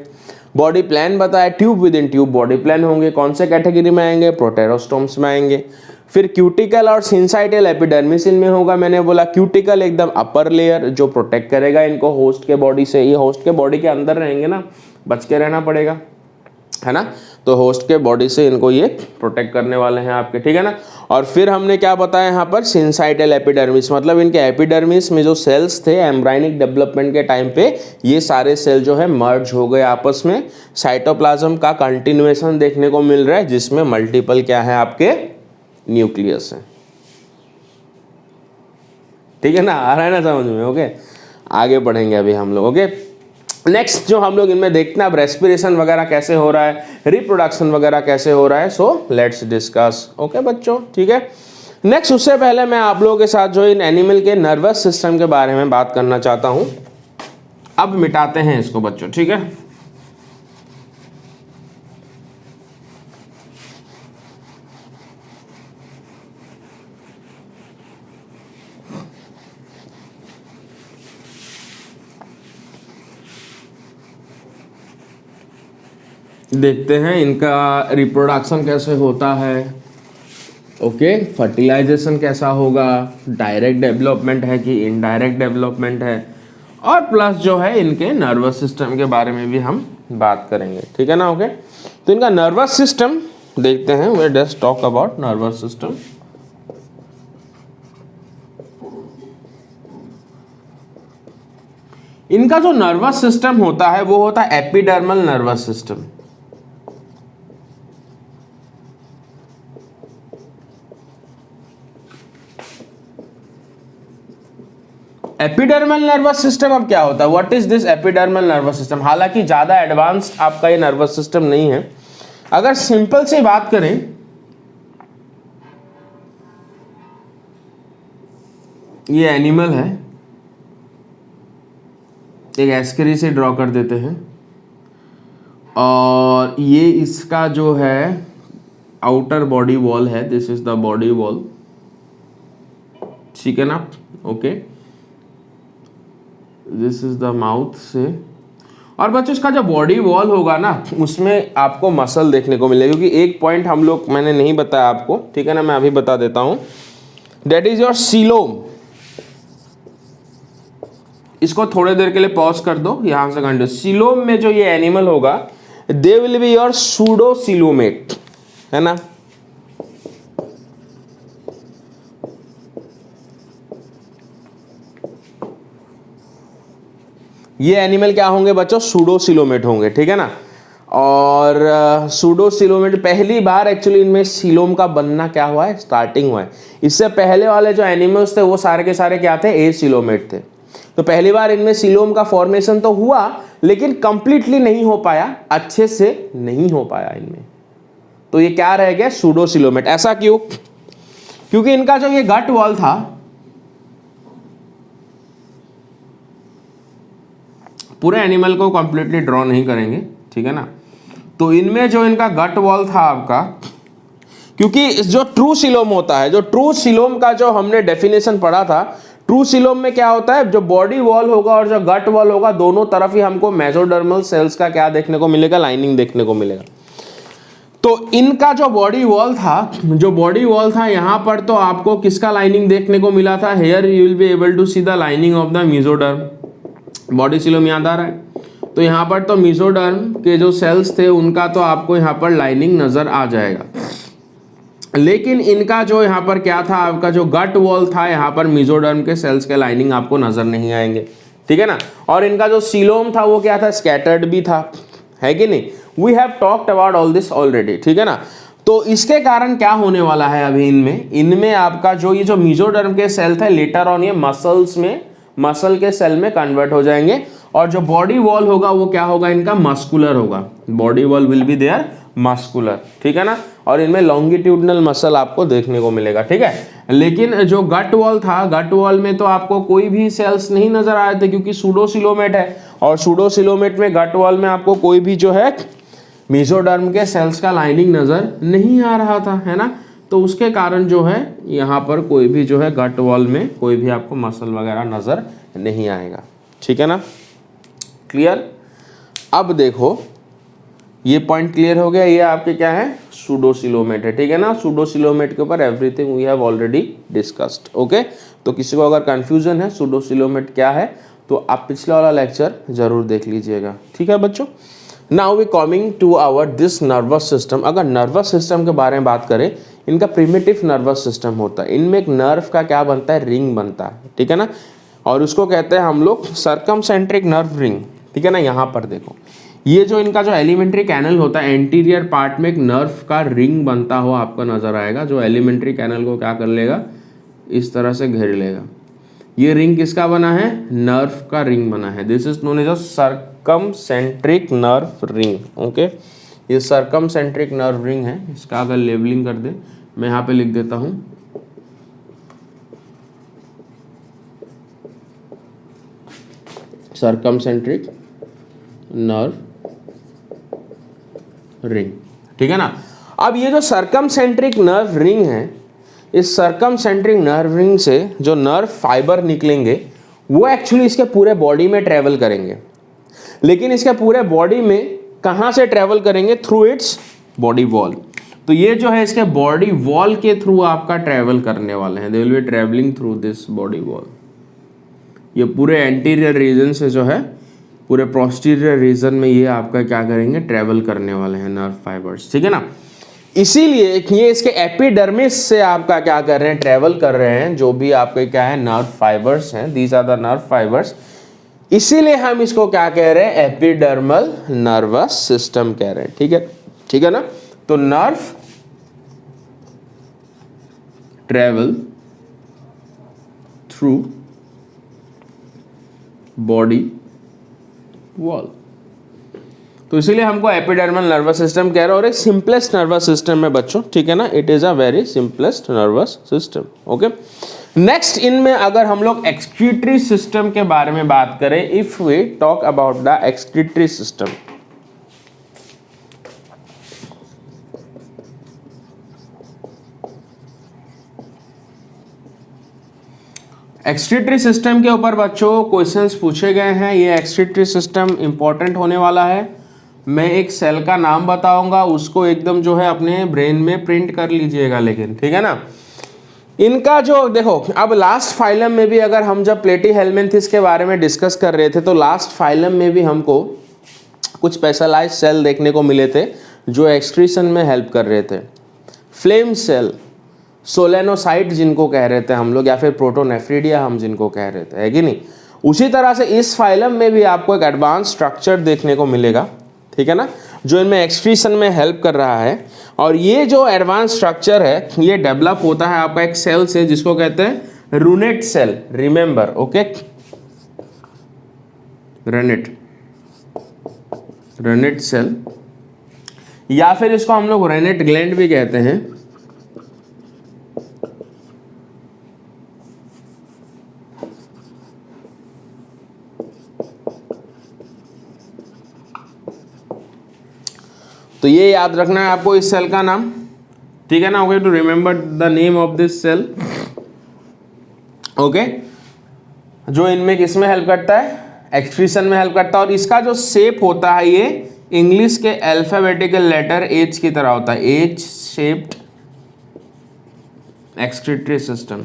बॉडी प्लान बताया, tube within tube body plan होंगे. कौन से कैटेगरी में आएंगे, प्रोटेरोस्टोम्स में आएंगे. फिर क्यूटिकल और सिंसाइटल एपिडर्मिस इनमें होगा. मैंने बोला क्यूटिकल एकदम अपर लेयर जो प्रोटेक्ट करेगा इनको होस्ट के बॉडी से. ये होस्ट के बॉडी के अंदर रहेंगे ना, बच के रहना पड़ेगा, है ना. तो होस्ट के बॉडी से इनको ये प्रोटेक्ट करने वाले हैं आपके, ठीक है ना. और फिर हमने क्या बताया यहाँ पर, सिंसाइटल एपिडर्मिस, मतलब इनके एपिडर्मिस में जो सेल्स थे एम्ब्रायनिक डेवलपमेंट के टाइम पे, ये सारे सेल जो है मर्ज हो गए आपस में. साइटोप्लाज्म का कंटिन्यूएशन देखने को मिल रहा है, जिसमें मल्टीपल क्या है आपके न्यूक्लियस है, ठीक है ना. आ रहा है ना समझ में, ओके. आगे बढ़ेंगे अभी हम लोग, ओके. नेक्स्ट जो हम लोग इनमें देखते हैं अब, रेस्पिरेशन वगैरह कैसे हो रहा है, रिप्रोडक्शन वगैरह कैसे हो रहा है. सो लेट्स डिस्कस, ओके बच्चों, ठीक है. नेक्स्ट उससे पहले मैं आप लोगों के साथ जो इन एनिमल के नर्वस सिस्टम के बारे में बात करना चाहता हूं. अब मिटाते हैं इसको बच्चों, ठीक है. देखते हैं इनका रिप्रोडक्शन कैसे होता है, ओके. फर्टिलाइजेशन कैसा होगा, डायरेक्ट डेवलपमेंट है कि इनडायरेक्ट डेवलपमेंट है, और प्लस जो है इनके नर्वस सिस्टम के बारे में भी हम बात करेंगे, ठीक है ना, ओके. तो इनका नर्वस सिस्टम देखते हैं. We just talk about nervous system. इनका जो नर्वस सिस्टम होता है वो होता है epidermal nervous system. Epidermal nervous system अब क्या होता है, what is this epidermal nervous system. हालांकि ज्यादा एडवांस्ड आपका ये नर्वस सिस्टम नहीं है. अगर सिंपल से बात करें, ये एनिमल है, एक एस्करी से ड्रॉ कर देते हैं, और ये इसका जो है आउटर बॉडी वॉल है, this is the body wall, ठीक है ना, okay. This is the mouth से. और बच्चों इसका जो बॉडी वॉल होगा ना, उसमें आपको मसल देखने को मिलेगा, क्योंकि एक पॉइंट हम लोग मैंने नहीं बताया आपको, ठीक है ना, मैं अभी बता देता हूं. That is your coelom. इसको थोड़ी देर के लिए पॉज कर दो, यहां से कंटिन्यू. सीलोम में जो ये एनिमल होगा, दे will be your pseudo coelomate, है ना. ये एनिमल क्या होंगे बच्चों, सूडोसिलोमेट होंगे, ठीक है ना। और सूडोसिलोमेट पहली बार एक्चुअली इनमें सीलोम का बनना क्या हुआ है, स्टार्टिंग हुआ है। इससे पहले वाले जो एनिमल्स थे वो सारे के सारे क्या थे, एसिलोमेट थे। तो पहली बार इनमें सीलोम का फॉर्मेशन तो हुआ लेकिन कंप्लीटली नहीं हो पाया, अच्छे से नहीं हो पाया इनमें, तो ये क्या रह गया, सूडोसिलोमेट। ऐसा क्यों, क्योंकि इनका जो ये गट वॉल था, पूरे एनिमल को कंप्लीटली ड्रॉ नहीं करेंगे, ठीक है ना। तो इनमें जो इनका गट वॉल था आपका, क्योंकि जो ट्रू सिलोम होता है, जो ट्रू सिलोम का जो हमने डेफिनेशन पढ़ा था, ट्रू सिलोम में क्या होता है, जो बॉडी वॉल होगा और जो गट वॉल होगा दोनों तरफ ही हमको मेसोडर्मल सेल्स का क्या देखने को मिलेगा, लाइनिंग देखने को मिलेगा। तो इनका जो बॉडी वॉल था, यहाँ पर तो आपको किसका लाइनिंग देखने को मिला था, here you will be able to see the lining of the mesoderm. Body coelom याद आ रहा है, तो यहाँ पर तो मेसोडर्म के जो सेल्स थे उनका तो आपको यहाँ पर लाइनिंग नजर आ जाएगा। लेकिन इनका जो यहाँ पर क्या था, आपका जो गट वॉल था, यहाँ पर मेसोडर्म के सेल्स के लाइनिंग आपको नजर नहीं आएंगे, ठीक है ना। और इनका जो सीलोम था वो क्या था, स्कैटर्ड भी था, है कि नहीं। We have talked about all this already, ठीक है ना। तो इसके कारण क्या होने वाला है अभी इनमें आपका जो ये जो मेसोडर्म के सेल थे लेटर ऑन ये मसल के सेल में कन्वर्ट हो जाएंगे, और जो बॉडी वॉल होगा वो क्या होगा, इनका मस्कुलर होगा। Body wall will be there muscular, ठीक है ना। और इनमें लॉन्गिट्यूडनल मसल आपको देखने को मिलेगा, ठीक है। लेकिन जो गट वॉल था, गट वॉल में तो आपको कोई भी सेल्स नहीं नजर आ रहे थे, क्योंकि सूडोसिलोमेट है, और सूडोसिलोमेट में गट वॉल में आपको कोई भी जो है मेसोडर्म के सेल्स का लाइनिंग नजर नहीं आ रहा था, है ना। तो उसके कारण जो है यहाँ पर कोई भी जो है गट वॉल में कोई भी आपको मसल वगैरह नजर नहीं आएगा, ठीक है ना। क्लियर। अब देखो ये पॉइंट क्लियर हो गया, ये आपके क्या है, सूडोसिलोमेट है, ठीक है ना। सूडोसिलोमेट के ऊपर everything we have already discussed, okay. तो किसी को अगर कंफ्यूजन है सूडोसिलोमेट क्या है, तो आप पिछले वाला लेक्चर जरूर देख लीजिएगा, ठीक है बच्चों। Now we coming to our this nervous system. अगर नर्वस सिस्टम के बारे में बात करें, इनका प्रिमिटिव नर्वस सिस्टम होता है। इनमें एक नर्व का क्या बनता है, रिंग बनता है, ठीक है ना। और उसको कहते हैं हम लोग सर्कमसेंट्रिक नर्व रिंग, ठीक है ना। यहाँ पर देखो, ये जो इनका जो एलिमेंट्री कैनल होता है, एंटीरियर पार्ट में एक नर्व का रिंग बनता हुआ आपको नजर आएगा, जो एलिमेंट्री कैनल को क्या कर लेगा, इस तरह से घेर लेगा। ये रिंग किसका बना है, नर्व का रिंग बना है। This is known as a circumenteric nerve ring, okay. ये सर्कमसेंट्रिक नर्व रिंग है। इसका अगर लेबलिंग कर दे, मैं यहाँ पे लिख देता हूँ सर्कमसेंट्रिक नर्व रिंग, ठीक है ना। अब ये जो सर्कमसेंट्रिक नर्व रिंग है, इस सर्कमसेंट्रिक नर्व रिंग से जो नर्व फाइबर निकलेंगे वो एक्चुअली इसके पूरे बॉडी में ट्रेवल करेंगे। लेकिन इसके पूरे बॉडी में कहाँ से ट्रेवल करेंगे, थ्रू इट्स बॉडी वॉल। तो ये जो है इसके बॉडी वॉल के थ्रू आपका ट्रेवल करने वाले हैं, दे will B travelling through this body wall. ये पूरे एंटीरियर रीजन से जो है पूरे पोस्टीरियर रीजन में ये आपका क्या करेंगे, ट्रेवल करने वाले हैं नर्व फाइबर्स, ठीक है ना। इसीलिए ये इसके एपिडर्मिस से आपका क्या कर रहे हैं, ट्रेवल कर रहे हैं, जो भी आपके क्या है नर्व फाइबर्स हैं, these are the nerve fibres. इसीलिए हम इसको क्या कह रहे हैं, एपिडर्मल नर्वस सिस्टम कह रहे हैं, ठीक है ना। तो nerve travel through body wall, तो इसीलिए हमको एपिडर्मल नर्वस सिस्टम कह रहे हैं। और एक सिंपलेस्ट नर्वस सिस्टम है बच्चों, ठीक है ना। It is a very simplest nervous system, okay. Next, इनमें अगर हम लोग एक्सक्रीटरी सिस्टम के बारे में बात करें, if we talk about the excretory system, excretory system के ऊपर बच्चों क्वेश्चंस पूछे गए हैं। ये एक्सक्रीटरी सिस्टम इंपॉर्टेंट होने वाला है। मैं एक सेल का नाम बताऊंगा, उसको एकदम जो है अपने ब्रेन में प्रिंट कर लीजिएगा, लेकिन ठीक है ना। इनका जो देखो, अब लास्ट फाइलम में भी अगर हम जब प्लेटीहेल्मिन्थेस के बारे में डिस्कस कर रहे थे, तो लास्ट फाइलम में भी हमको कुछ स्पेशलाइज सेल देखने को मिले थे जो एक्सक्रीशन में हेल्प कर रहे थे। फ्लेम सेल, सोलेनोसाइट जिनको कह रहे थे हम लोग, या फिर प्रोटोनेफ्रिडिया हम जिनको कह रहे थे, है कि नहीं। उसी तरह से इस फाइलम में भी आपको एक एडवांस स्ट्रक्चर देखने को मिलेगा, ठीक है ना, जो इनमें एक्सक्रीशन में हेल्प कर रहा है। और ये जो एडवांस स्ट्रक्चर है ये डेवलप होता है आपका एक सेल से जिसको कहते हैं renette cell, remember, okay, renette cell, या फिर इसको हम लोग रेनेट ग्लैंड भी कहते हैं। तो ये याद रखना है आपको इस सेल का नाम, ठीक है ना, okay, to remember the name of this cell, okay, जो इनमें किसमें हेल्प करता है, एक्सक्रीशन में हेल्प करता है। और इसका जो शेप होता है ये इंग्लिश के अल्फाबेटिकल लेटर एच की तरह होता है, एच शेप्ड एक्सक्रीटरी सिस्टम,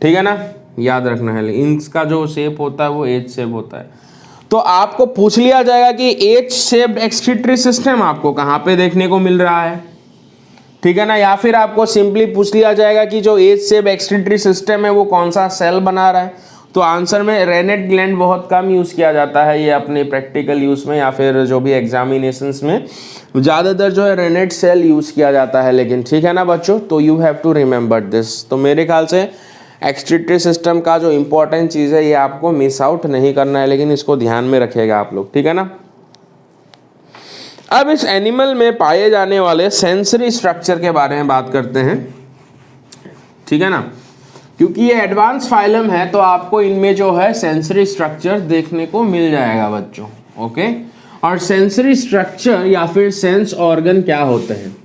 ठीक है ना, याद रखना है। इनका जो शेप होता है वो एच शेप होता है। तो आपको पूछ लिया जाएगा कि एच शेप्ड एक्सक्रीटरी सिस्टम आपको कहाँ पे देखने को मिल रहा है, ठीक है ना, या फिर आपको सिंपली पूछ लिया जाएगा कि जो एच शेप एक्सक्रीटरी सिस्टम है वो कौन सा सेल बना रहा है। तो आंसर में रेनेट ग्लैंड बहुत कम यूज किया जाता है ये अपने प्रैक्टिकल यूज में या फिर जो भी एग्जामिनेशंस में, ज़्यादातर जो है रेनेट सेल यूज किया जाता है। लेकिन ठीक है ना बच्चों, तो you have to remember this. तो मेरे ख्याल से एक्सक्रीटरी सिस्टम का जो इंपॉर्टेंट चीज़ है ये आपको मिस आउट नहीं करना है, लेकिन इसको ध्यान में रखिएगा आप लोग, ठीक है ना। अब इस एनिमल में पाए जाने वाले सेंसरी स्ट्रक्चर के बारे में बात करते हैं, ठीक है ना, क्योंकि ये एडवांस फाइलम है तो आपको इनमें जो है सेंसरी स्ट्रक्चर देखने को मिल जाएगा बच्चों, ओके। और सेंसरी स्ट्रक्चर या फिर सेंस ऑर्गन क्या होते हैं,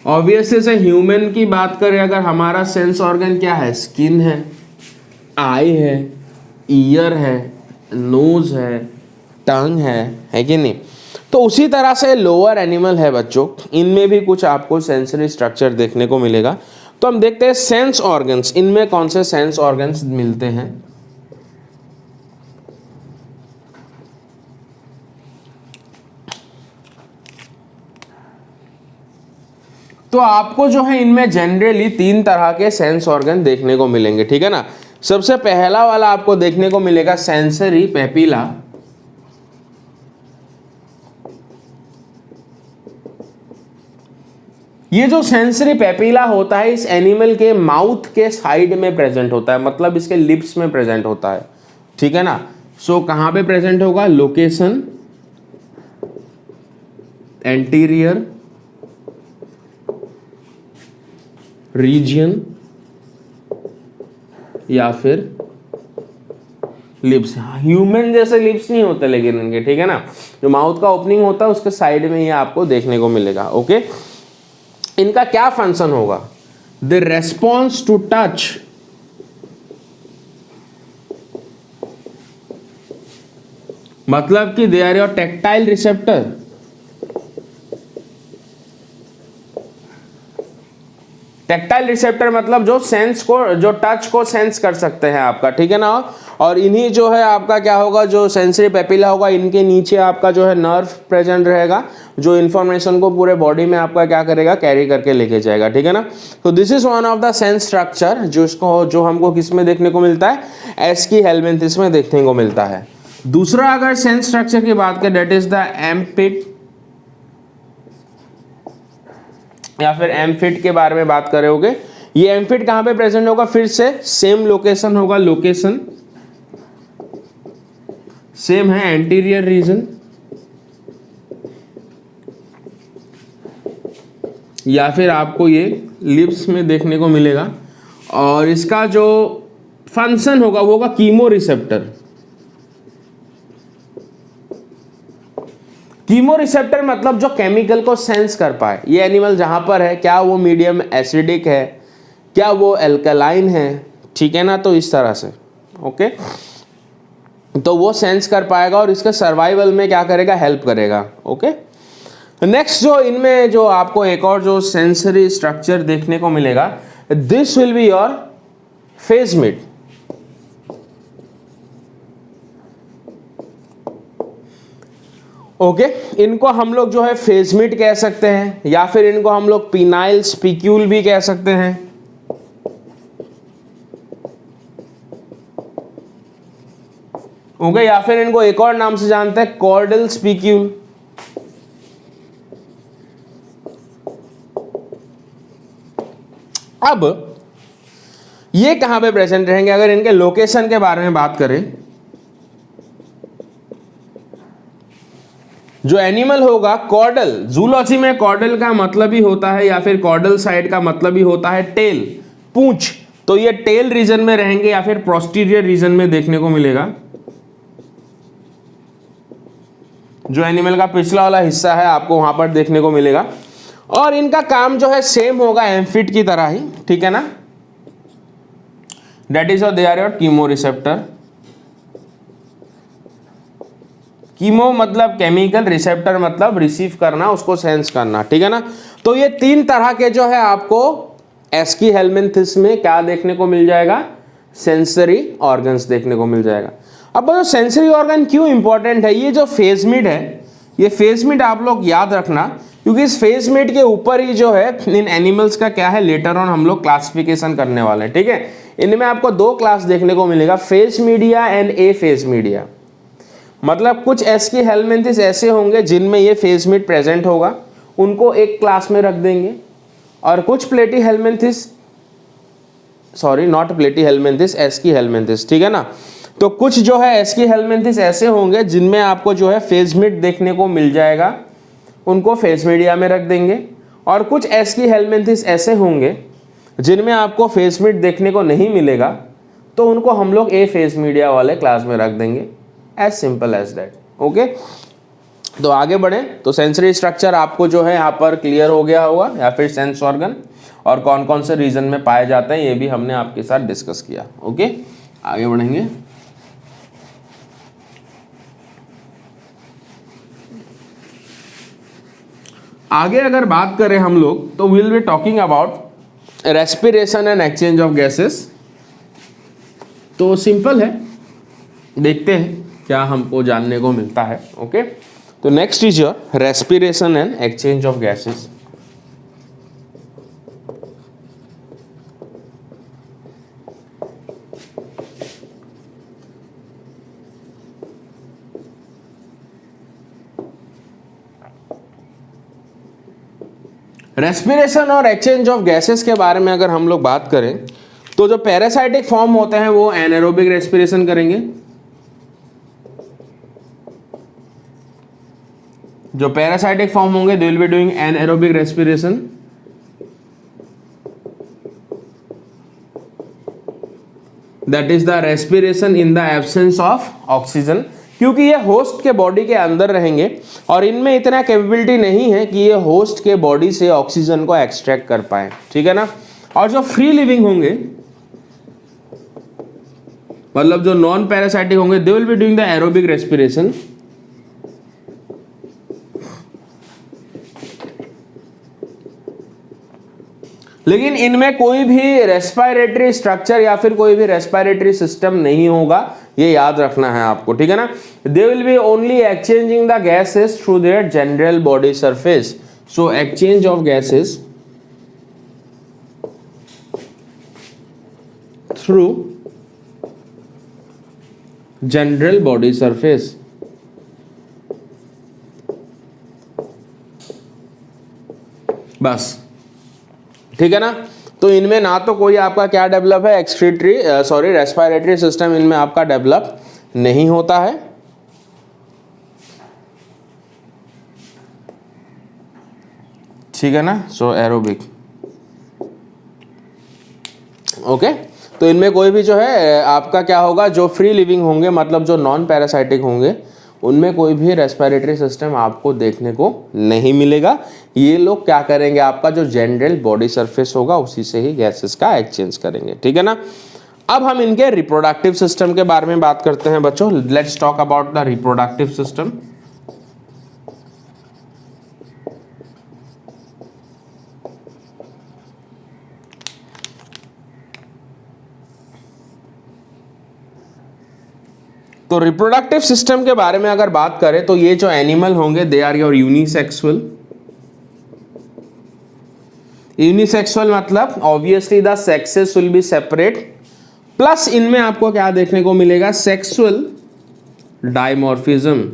ऑब्वियसली से ह्यूमन की बात करें अगर, हमारा सेंस ऑर्गन क्या है, स्किन है, आई है, ईयर है, नोज है, टंग है कि नहीं। तो उसी तरह से लोअर एनिमल है बच्चों, इनमें भी कुछ आपको सेंसरी स्ट्रक्चर देखने को मिलेगा। तो हम देखते हैं सेंस ऑर्गन्स, इनमें कौन से सेंस ऑर्गन्स मिलते हैं। तो आपको जो है इनमें जनरली 3 तरह के सेंस ऑर्गन देखने को मिलेंगे, ठीक है ना। सबसे पहला वाला आपको देखने को मिलेगा सेंसरी पेपिला, ये जो सेंसरी पेपिला होता है इस एनिमल के माउथ के साइड में प्रेजेंट होता है, मतलब इसके लिप्स में प्रेजेंट होता है, ठीक है ना। सो कहां पे प्रेजेंट होगा, लोकेशन एंटीरियर रीजन या फिर लिप्स। ह्यूमन जैसे लिप्स नहीं होते लेकिन इनके, ठीक है ना, जो माउथ का ओपनिंग होता है उसके साइड में ये आपको देखने को मिलेगा, ओके। इनका क्या फंक्शन होगा, द रेस्पॉन्स टू टच, मतलब कि they are your tactile receptor, tactile receptor मतलब जो सेंस को, जो टच को सेंस कर सकते हैं आपका, ठीक है ना। और इन्हीं जो है आपका क्या होगा, जो सेंसरी पेपिला होगा इनके नीचे आपका जो है नर्व प्रेजेंट रहेगा, जो इन्फॉर्मेशन को पूरे बॉडी में आपका क्या करेगा, कैरी करके लेके जाएगा, ठीक है ना। तो this is one of the sense structure जो हमको किस में देखने को मिलता है, एस्की हेलमिंथिस में देखने को मिलता है। दूसरा अगर सेंस स्ट्रक्चर की बात करें, दैट इज द एम्पिट या फिर एम्फिट के बारे में बात करोगे। ये एम्फिट कहां पे प्रेजेंट होगा, फिर से सेम लोकेशन होगा, लोकेशन सेम है, एंटीरियर रीजन या फिर आपको ये लिप्स में देखने को मिलेगा। और इसका जो फंक्शन होगा वो होगा कीमो रिसेप्टर। कीमो रिसेप्टर मतलब जो केमिकल को सेंस कर पाए। ये एनिमल जहां पर है, क्या वो मीडियम एसिडिक है, क्या वो एल्कलाइन है, ठीक है ना, तो इस तरह से, ओके। तो वो सेंस कर पाएगा और इसके सर्वाइवल में क्या करेगा, हेल्प करेगा, ओके। नेक्स्ट जो इनमें जो आपको एक और जो सेंसरी स्ट्रक्चर देखने को मिलेगा, this will be your face mid. Okay इनको हम लोग जो है फेजमिट कह सकते हैं, या फिर इनको हम लोग पिनाइल स्पिक्यूल भी कह सकते हैं। ओके या फिर इनको एक और नाम से जानते हैं कॉर्डल स्पिक्यूल। अब ये कहां पे प्रेजेंट रहेंगे, अगर इनके लोकेशन के बारे में बात करें, जो एनिमल होगा कॉर्डल, जूलॉजी में कॉर्डल का मतलब ही होता है, या फिर कॉर्डल साइड का मतलब ही होता है टेल, पूंछ। तो ये टेल रीजन में रहेंगे या फिर पोस्टीरियर रीजन में देखने को मिलेगा। जो एनिमल का पिछला वाला हिस्सा है आपको वहां पर देखने को मिलेगा। और इनका काम जो है सेम होगा एम्फिट की तरह ही, ठीक है ना। That is they are your chemo receptor. Chemo मतलब केमिकल, रिसेप्टर मतलब रिसीव करना, उसको सेंस करना, ठीक है ना। तो ये तीन तरह के जो है आपको एस्की हेलमिंथिस में क्या देखने को मिल जाएगा, सेंसरी ऑर्गन्स देखने को मिल जाएगा। अब जो सेंसरी ऑर्गन क्यों इंपॉर्टेंट है, ये जो फेजमिड है, ये फेजमिड आप लोग याद रखना, क्योंकि इस फेजमिड के ऊपर ही जो है इन एनिमल्स का क्या है लेटर ऑन हम लोग क्लासिफिकेशन करने वाले हैं, ठीक है। इनमें आपको दो क्लास देखने को मिलेगा, phase media and A phase media. मतलब कुछ एस्की हेलमिंथिस ऐसे होंगे जिनमें ये फेजमिड प्रेजेंट होगा, उनको एक क्लास में रख देंगे। और कुछ प्लेटी हेलमिंथिस, सॉरी नॉट प्लेटी हेलमिंथिस, एस्की हेलमिंथिस, ठीक है ना। तो कुछ जो है एस्की हेलमिंथिस ऐसे होंगे जिनमें आपको जो है फेजमिड देखने को मिल जाएगा, उनको फेज मीडिया में रख देंगे। और कुछ एस्की हेलमिंथिस ऐसे होंगे जिनमें आपको फेजमिड देखने को नहीं मिलेगा, तो उनको हम लोग ए फेज मीडिया वाले क्लास में रख देंगे। As simple as that. Okay तो आगे बढ़े, तो सेंसरी स्ट्रक्चर आपको जो है यहाँ पर क्लियर हो गया होगा, या फिर सेंस ऑर्गन और कौन कौन से रीजन में पाए जाते हैं ये भी हमने आपके साथ डिस्कस किया। ओके आगे बढ़ेंगे। आगे अगर बात करें हम लोग, तो will be talking about respiration and exchange of gases. तो सिंपल है, देखते हैं क्या हमको जानने को मिलता है। ओके तो next is your respiration and exchange of gases. Respiration और एक्सचेंज ऑफ गैसेस के बारे में अगर हम लोग बात करें, तो जो पैरासाइटिक फॉर्म होते हैं वो एनाएरोबिक रेस्पिरेशन करेंगे। जो पैरासाइटिक फॉर्म होंगे they will be doing anaerobic respiration. That is the respiration in the absence of oxygen, क्योंकि ये होस्ट के बॉडी के अंदर रहेंगे और इनमें इतना कैपेबिलिटी नहीं है कि ये होस्ट के बॉडी से ऑक्सीजन को एक्सट्रैक्ट कर पाए, ठीक है ना। और जो फ्री लिविंग होंगे, मतलब जो नॉन पैरासाइटिक होंगे, they will be doing the aerobic respiration. लेकिन इनमें कोई भी रेस्पिरेटरी स्ट्रक्चर या फिर कोई भी रेस्पिरेटरी सिस्टम नहीं होगा, ये याद रखना है आपको, ठीक है ना। दे will B only exchanging the gases through their general body surface. So exchange of gases through general body surface. बस ठीक है ना। तो इनमें ना तो कोई आपका क्या डेवलप है, एक्सक्रीटरी सॉरी रेस्पिरेटरी सिस्टम इनमें आपका डेवलप नहीं होता है। ठीक है ना। सो एरोबिक। ओके तो इनमें कोई भी जो है आपका क्या होगा, जो फ्री लिविंग होंगे मतलब जो नॉन पैरासाइटिक होंगे, उनमें कोई भी रेस्पिरेटरी सिस्टम आपको देखने को नहीं मिलेगा। ये लोग क्या करेंगे, आपका जो जनरल बॉडी सरफेस होगा उसी से ही गैसेस का एक्सचेंज करेंगे, ठीक है ना। अब हम इनके रिप्रोडक्टिव सिस्टम के बारे में बात करते हैं बच्चों। Let's talk about the reproductive system. तो रिप्रोडक्टिव सिस्टम के बारे में अगर बात करें तो ये जो एनिमल होंगे they are your unisexual. Unisexual मतलब obviously the sexes will be separate, plus इनमें आपको क्या देखने को मिलेगा, सेक्सुअल डायमॉर्फिज्म।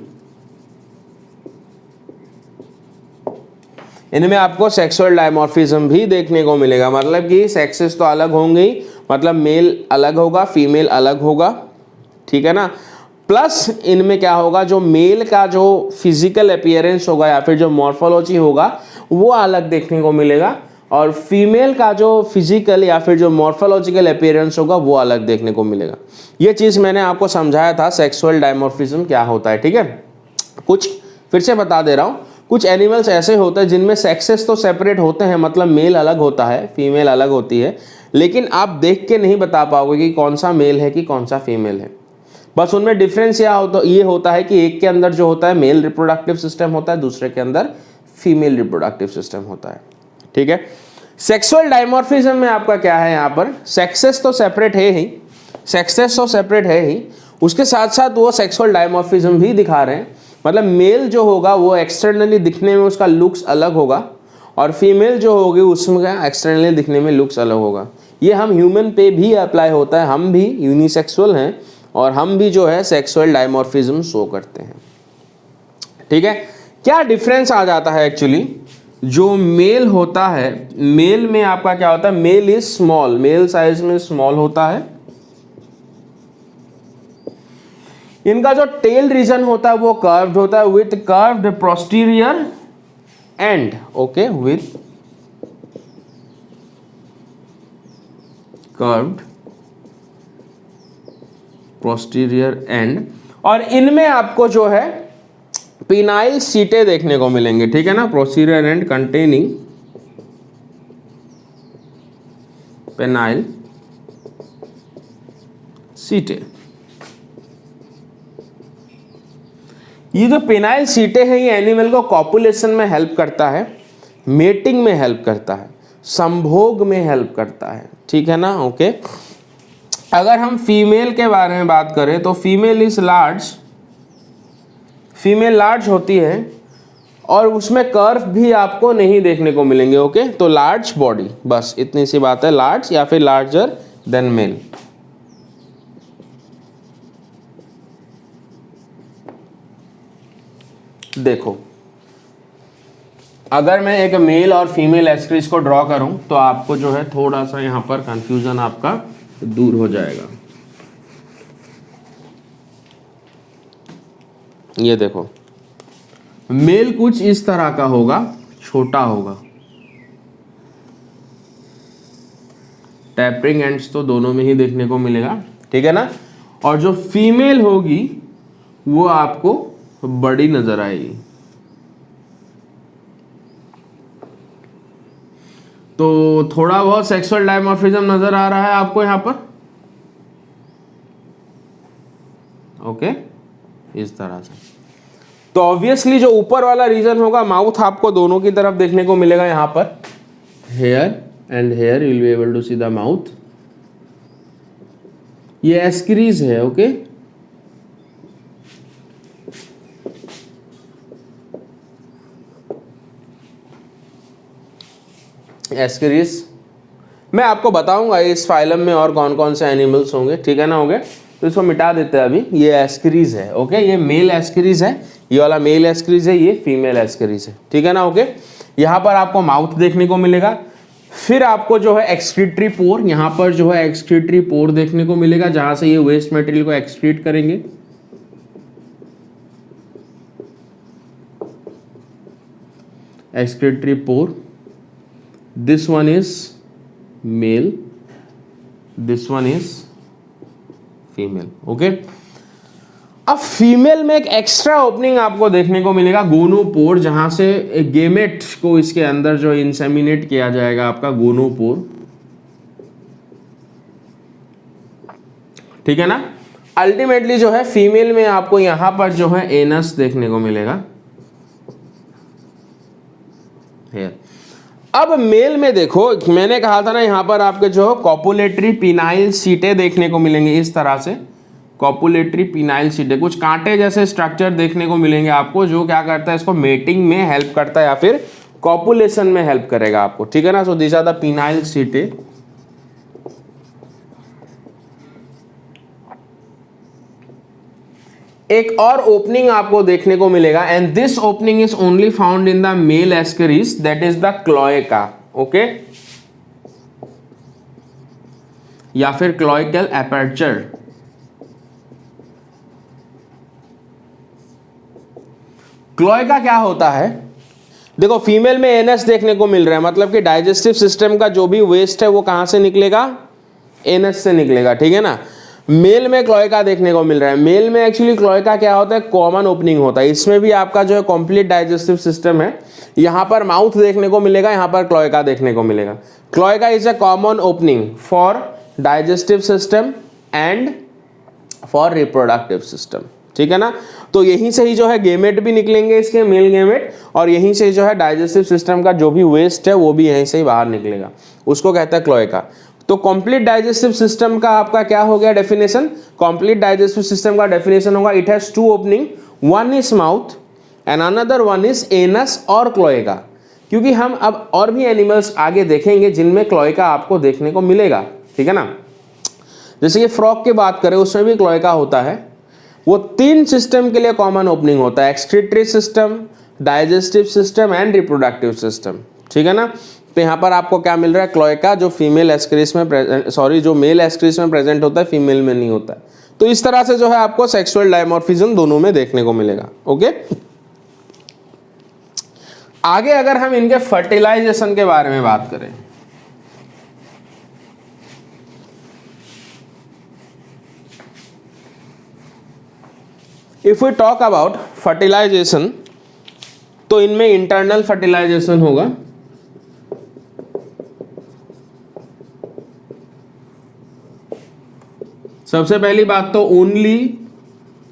इनमें आपको सेक्सुअल डायमॉर्फिज्म भी देखने को मिलेगा, मतलब कि सेक्सेस तो अलग होंगे ही, मतलब मेल अलग होगा फीमेल अलग होगा, ठीक है ना। प्लस इनमें क्या होगा, जो मेल का जो फिजिकल अपीयरेंस होगा या फिर जो मॉर्फोलॉजी होगा वो अलग देखने को मिलेगा, और फीमेल का जो फिजिकल या फिर जो मॉर्फोलॉजिकल अपीयरेंस होगा वो अलग देखने को मिलेगा। ये चीज़ मैंने आपको समझाया था सेक्सुअल डायमॉर्फिज्म क्या होता है, ठीक है। कुछ फिर से बता दे रहा हूँ, कुछ एनिमल्स ऐसे होते हैं जिनमें सेक्सेस तो सेपरेट होते हैं, मतलब मेल अलग होता है फीमेल अलग होती है, लेकिन आप देख के नहीं बता पाओगे कि कौन सा मेल है कि कौन सा फीमेल है। बस उनमें डिफरेंस ये होता है कि एक के अंदर जो होता है मेल रिप्रोडक्टिव सिस्टम होता है, दूसरे के अंदर फीमेल रिप्रोडक्टिव सिस्टम होता है, ठीक है। सेक्सुअल डायमॉर्फिज्म में आपका क्या है, यहाँ पर सेक्सेस तो सेपरेट है ही, सेक्सेस तो सेपरेट है ही, उसके साथ साथ वो सेक्सुअल डायमॉर्फिज्म भी दिखा रहे हैं, मतलब मेल जो होगा वो एक्सटर्नली दिखने में उसका लुक्स अलग होगा, और फीमेल जो होगी उसमें एक्सटर्नली दिखने में लुक्स अलग होगा। ये हम ह्यूमन पे भी अप्लाई होता है, हम भी यूनिसेक्सुअल हैं और हम भी जो है सेक्सुअल डायमॉर्फिज्म शो करते हैं, ठीक है। क्या डिफरेंस आ जाता है एक्चुअली, जो मेल होता है, मेल में आपका क्या होता है, male is small, male size में स्मॉल होता है। इनका जो टेल रीजन होता है वो कर्व्ड होता है with curved posterior and, okay, with curved posterior and, और इनमें आपको जो है पिनाइल सीटे देखने को मिलेंगे, ठीक है ना, पोस्टीरियर एंड कंटेनिंग पेनाइल सीटे। ये जो पेनाइल सीटे हैं ये एनिमल को कॉपुलेशन में हेल्प करता है, मेटिंग में हेल्प करता है, संभोग में हेल्प करता है, ठीक है ना, ओके। अगर हम फीमेल के बारे में बात करें तो female is large, female large होती है और उसमें कर्व भी आपको नहीं देखने को मिलेंगे, ओके। तो लार्ज बॉडी, बस इतनी सी बात है, लार्ज या फिर लार्जर देन मेल। देखो अगर मैं एक मेल और फीमेल एस्क्रीज को ड्रॉ करूं तो आपको जो है थोड़ा सा यहां पर कंफ्यूजन आपका दूर हो जाएगा। ये देखो मेल कुछ इस तरह का होगा, छोटा होगा, टैपरिंग एंड्स तो दोनों में ही देखने को मिलेगा, ठीक है ना। और जो फीमेल होगी वो आपको बड़ी नजर आएगी। तो थोड़ा बहुत सेक्सुअल डायमॉर्फिज्म नजर आ रहा है आपको यहां पर, ओके, इस तरह से। तो ऑब्वियसली जो ऊपर वाला रीजन होगा माउथ आपको दोनों की तरफ देखने को मिलेगा, यहां पर here and here you will be able to see the mouth. ये एस्क्रीज है, ओके। एस्क्रीज मैं आपको बताऊंगा इस फाइलम में और कौन कौन से एनिमल्स होंगे, ठीक है ना, हो गए। तो इसको मिटा देते हैं अभी। ये एस्क्रीज है, ओके, ये मेल एस्क्रीज है, ये वाला मेल एस्क्रीज है, ये फीमेल एस्क्रीज है, ठीक है ना, ओके। यहाँ पर आपको माउथ देखने को मिलेगा, फिर आपको जो है एक्सक्रीटरी पोर, यहाँ पर जो है एक्सक्रीटरी पोर देखने को मिलेगा जहां से ये वेस्ट मटेरियल को एक्सक्रीट करेंगे। Excretory pour, this one is male, this one is female, okay. अब फीमेल में एक एक्स्ट्रा ओपनिंग आपको देखने को मिलेगा, गोनोपोर, जहां से एक गेमेट को इसके अंदर जो इंसेमिनेट किया जाएगा, आपका गोनोपोर, ठीक है ना। अल्टीमेटली जो है फीमेल में आपको यहां पर जो है एनस देखने को मिलेगा, हेयर। अब मेल में देखो, मैंने कहा था ना यहां पर आपके जो कॉपुलेटरी पिनाइल सीटें देखने को मिलेंगे इस तरह से, कॉपुलेटरी पिनाइल सीटे, कुछ कांटे जैसे स्ट्रक्चर देखने को मिलेंगे आपको, जो क्या करता है, इसको मेटिंग में हेल्प करता है या फिर कॉपुलेशन में हेल्प करेगा आपको, ठीक है ना। So this are the penial setae. एक और ओपनिंग आपको देखने को मिलेगा, and this opening is only found in the male ascaris, that is the cloaca, okay, या फिर क्लोइकल एपर्चर। क्लोएका क्या होता है, देखो फीमेल में एनस देखने को मिल रहा है, मतलब कि डाइजेस्टिव सिस्टम का जो भी वेस्ट है वो कहां से निकलेगा, एनस से निकलेगा, ठीक है ना। मेल में क्लोएका देखने को मिल रहा है, मेल में एक्चुअली क्लोएका क्या होता है, कॉमन ओपनिंग होता है, इसमें भी आपका जो है कंप्लीट डाइजेस्टिव सिस्टम है, यहां पर माउथ देखने को मिलेगा, यहां पर क्लोएका देखने को मिलेगा। Cloaca is a common opening for digestive system and for reproductive system, ठीक है ना। तो यहीं से ही जो है गेमेट भी निकलेंगे इसके, मेल गेमेट, और यहीं से जो है डाइजेस्टिव सिस्टम का जो भी वेस्ट है वो भी यहीं से ही बाहर निकलेगा, उसको कहता है क्लोएका। तो कंप्लीट डाइजेस्टिव सिस्टम का आपका क्या हो गया डेफिनेशन, कंप्लीट डाइजेस्टिव सिस्टम का डेफिनेशन होगा, it has two opening, one is mouth and another one is anus और क्लोएका। क्योंकि हम अब और भी एनिमल्स आगे देखेंगे जिनमें क्लोएका आपको देखने को मिलेगा, ठीक है ना। जैसे कि फ्रॉग की बात करें, उसमें भी क्लोएका होता है, वो 3 सिस्टम के लिए कॉमन ओपनिंग होता है, excretory system, digestive system and reproductive system, ठीक है ना। तो यहाँ पर आपको क्या मिल रहा है, क्लोएका जो फीमेल एस्क्रिस में जो मेल एस्क्रिस में प्रेजेंट होता है, फीमेल में नहीं होता है। तो इस तरह से जो है आपको सेक्सुअल डायमॉर्फिज्म दोनों में देखने को मिलेगा, ओके। आगे अगर हम इनके फर्टिलाइजेशन के बारे में बात करें, if we talk about fertilisation, तो इनमें इंटरनल फर्टिलाइजेशन होगा, सबसे पहली बात तो ओनली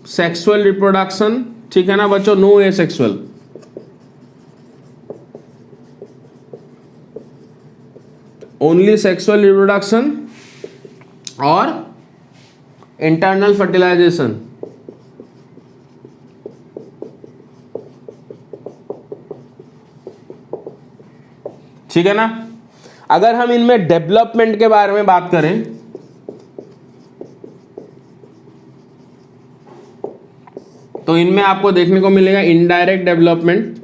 सेक्सुअल रिप्रोडक्शन, ठीक है ना बच्चों, no asexual. Only sexual reproduction और इंटरनल फर्टिलाइजेशन। ठीक है ना। अगर हम इनमें डेवलपमेंट के बारे में बात करें, तो इनमें आपको देखने को मिलेगा इनडायरेक्ट डेवलपमेंट,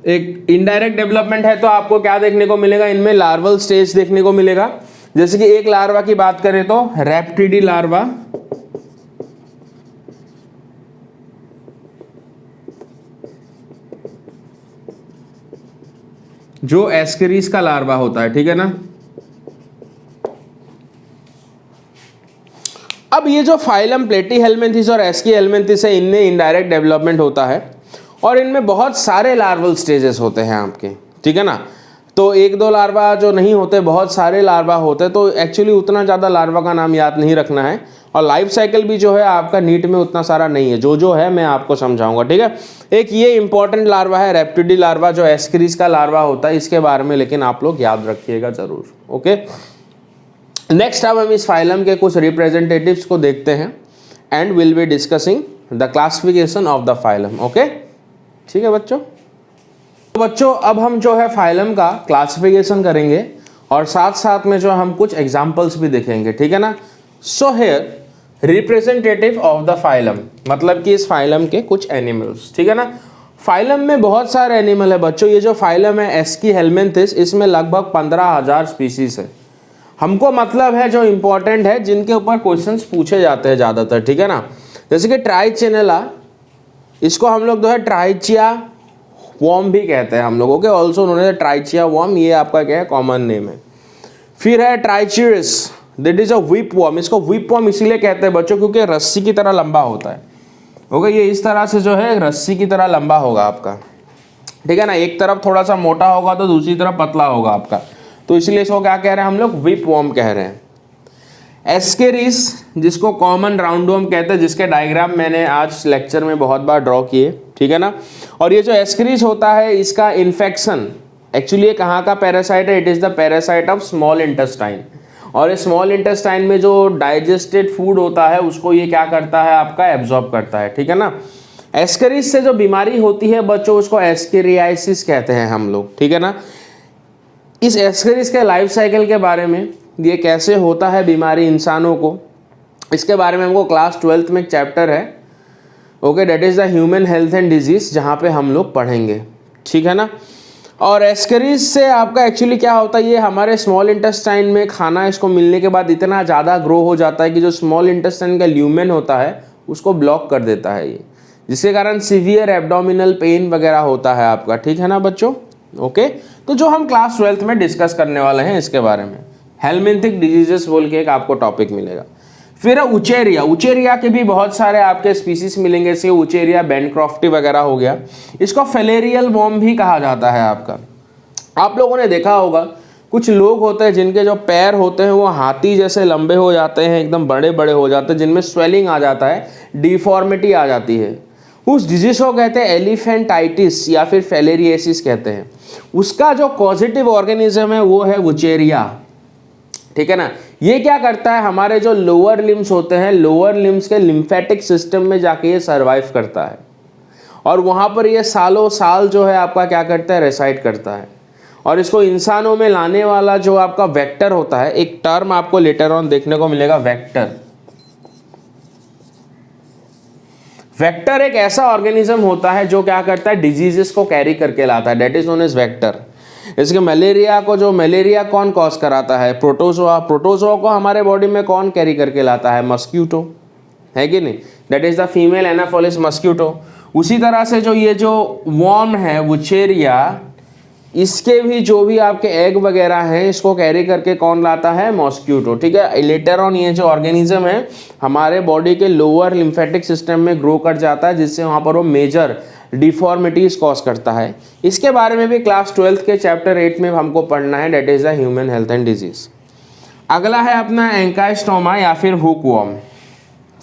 एक इनडायरेक्ट डेवलपमेंट है तो आपको क्या देखने को मिलेगा, इनमें लार्वल स्टेज देखने को मिलेगा। जैसे कि एक लार्वा की बात करें तो रेप्टिडी लार्वा, जो एस्केरिस का लार्वा होता है, ठीक है ना। अब ये जो फाइलम प्लेटीहेल्मिन्थेस और एस्कीहेल्मिन्थेस है, इनमें इनडायरेक्ट डेवलपमेंट होता है और इनमें बहुत सारे लार्वल स्टेजेस होते हैं आपके, ठीक है ना। तो एक दो लार्वा जो नहीं होते, बहुत सारे लार्वा होते हैं। तो एक्चुअली उतना ज़्यादा लार्वा का नाम याद नहीं रखना है, और लाइफ साइकिल भी जो है आपका नीट में उतना सारा नहीं है, जो है मैं आपको समझाऊंगा, ठीक है। एक ये इंपॉर्टेंट लार्वा है रेप्टिडी लार्वा, जो एस्केरिस का लार्वा होता है, इसके बारे में लेकिन आप लोग याद रखिएगा जरूर, ओके। नेक्स्ट अब हम इस फाइलम के कुछ रिप्रेजेंटेटिव्स को देखते हैं and will be discussing the classification of the phylum, okay. ठीक है बच्चों। तो बच्चों अब हम जो है फाइलम का क्लासिफिकेशन करेंगे और साथ साथ में जो हम कुछ एग्जांपल्स भी देखेंगे, ठीक है ना। So here representative of the phylum, मतलब कि इस फाइलम के कुछ एनिमल्स, ठीक है ना। फाइलम में बहुत सारे एनिमल है बच्चों। ये जो फाइलम है एस्कीहेल्मिन्थेस, इसमें लगभग 15,000 स्पीसीज है। हमको मतलब है जो इंपॉर्टेंट है, जिनके ऊपर क्वेश्चंस पूछे जाते हैं ज़्यादातर, ठीक है ना। जैसे कि ट्राइचेनेला, इसको हम लोग जो है ट्राइचिया वॉर्म भी कहते हैं हम लोगों के, ऑल्सो उन्होंने ट्राइचिया वॉर्म, ये आपका क्या है कॉमन नेम है। फिर है Trichuris, that is a whip worm. इसको व्हिप वॉर्म इसीलिए कहते हैं बच्चों क्योंकि रस्सी की तरह लंबा होता है, ओके। ये इस तरह से जो है रस्सी की तरह लंबा होगा आपका, ठीक है ना। एक तरफ थोड़ा सा मोटा होगा तो दूसरी तरफ पतला होगा आपका, तो इसलिए इसको क्या कह रहे हैं हम लोग, व्हिप वॉर्म कह रहे हैं। एस्केरिस, जिसको कॉमन राउंडवॉर्म कहते हैं, जिसके डायग्राम मैंने आज लेक्चर में बहुत बार ड्रॉ किए, ठीक है ना। और ये जो एस्केरिस होता है, इसका इन्फेक्शन एक्चुअली ये कहाँ का पैरासाइट है? It is the parasite of small intestine. और इस स्मॉल इंटेस्टाइन में जो डाइजेस्टेड फूड होता है उसको ये क्या करता है? आपका एब्जॉर्ब करता है, ठीक है ना। एस्केरिस से जो बीमारी होती है बच्चों, उसको एस्केरियासिस कहते हैं हम लोग, ठीक है ना। इस एस्केरिस के लाइफ साइकिल के बारे में, ये कैसे होता है बीमारी इंसानों को, इसके बारे में हमको क्लास 12th में एक चैप्टर है, okay, date is the human health and disease, जहाँ पे हम लोग पढ़ेंगे, ठीक है ना। और एस्केरिस से आपका एक्चुअली क्या होता है, ये हमारे स्मॉल इंटेस्टाइन में खाना इसको मिलने के बाद इतना ज़्यादा ग्रो हो जाता है कि जो स्मॉल इंटेस्टाइन का ल्यूमेन होता है उसको ब्लॉक कर देता है ये, जिसके कारण सीवियर एब्डोमिनल पेन वगैरह होता है आपका, ठीक है ना बच्चों। ओके, तो जो हम क्लास 12th में डिस्कस करने वाले हैं इसके बारे में, हेलमिंथिक डिजीजेस बोल के एक आपको टॉपिक मिलेगा। फिर उचेरिया, उचेरिया के भी बहुत सारे आपके स्पीसीज मिलेंगे, जैसे उचेरिया बेनक्रॉफ्टी वगैरह हो गया। इसको फेलेरियल वॉर्म भी कहा जाता है आपका। आप लोगों ने देखा होगा कुछ लोग होते हैं जिनके जो पैर होते हैं वो हाथी जैसे लंबे हो जाते हैं, एकदम बड़े बड़े हो जाते हैं, जिनमें स्वेलिंग आ जाता है, डिफॉर्मिटी आ जाती है। उस डिजीज को कहते हैं एलिफेंटाइटिस या फिर फेलेरिएसिस कहते हैं। उसका जो पॉजिटिव ऑर्गेनिज्म है वो है वुचेरिया, ठीक है ना। ये क्या करता है, हमारे जो लोअर लिम्स होते हैं, लोअर लिम्स के लिम्फेटिक सिस्टम में जाके ये सर्वाइव करता है और वहाँ पर ये सालों साल जो है आपका क्या करता है, रेसाइड करता है। और इसको इंसानों में लाने वाला जो आपका वेक्टर होता है, एक टर्म आपको लेटर ऑन देखने को मिलेगा, वेक्टर। वेक्टर एक ऐसा ऑर्गेनिज्म होता है जो क्या करता है, डिजीजेस को कैरी करके लाता है, that is known as vector. इसके मलेरिया को, जो मलेरिया कौन कॉज कराता है, प्रोटोजोआ। प्रोटोजोआ को हमारे बॉडी में कौन कैरी करके लाता है, मस्क्यूटो, है कि नहीं, that is the female Anopheles mosquito. उसी तरह से जो ये जो वॉर्म है वुचेरिया, इसके भी जो भी आपके एग वगैरह हैं इसको कैरी करके कौन लाता है, मॉस्क्यूटो, ठीक है। लेटर ऑन ये जो ऑर्गेनिज्म है हमारे बॉडी के लोअर लिम्फेटिक सिस्टम में ग्रो कर जाता है, जिससे वहाँ पर वो मेजर डिफॉर्मिटीज कॉज करता है। इसके बारे में भी क्लास 12th के चैप्टर 8 में हमको पढ़ना है, that is the human health and disease. अगला है अपना एंकाइस्टोमा या फिर हुक वॉर्म।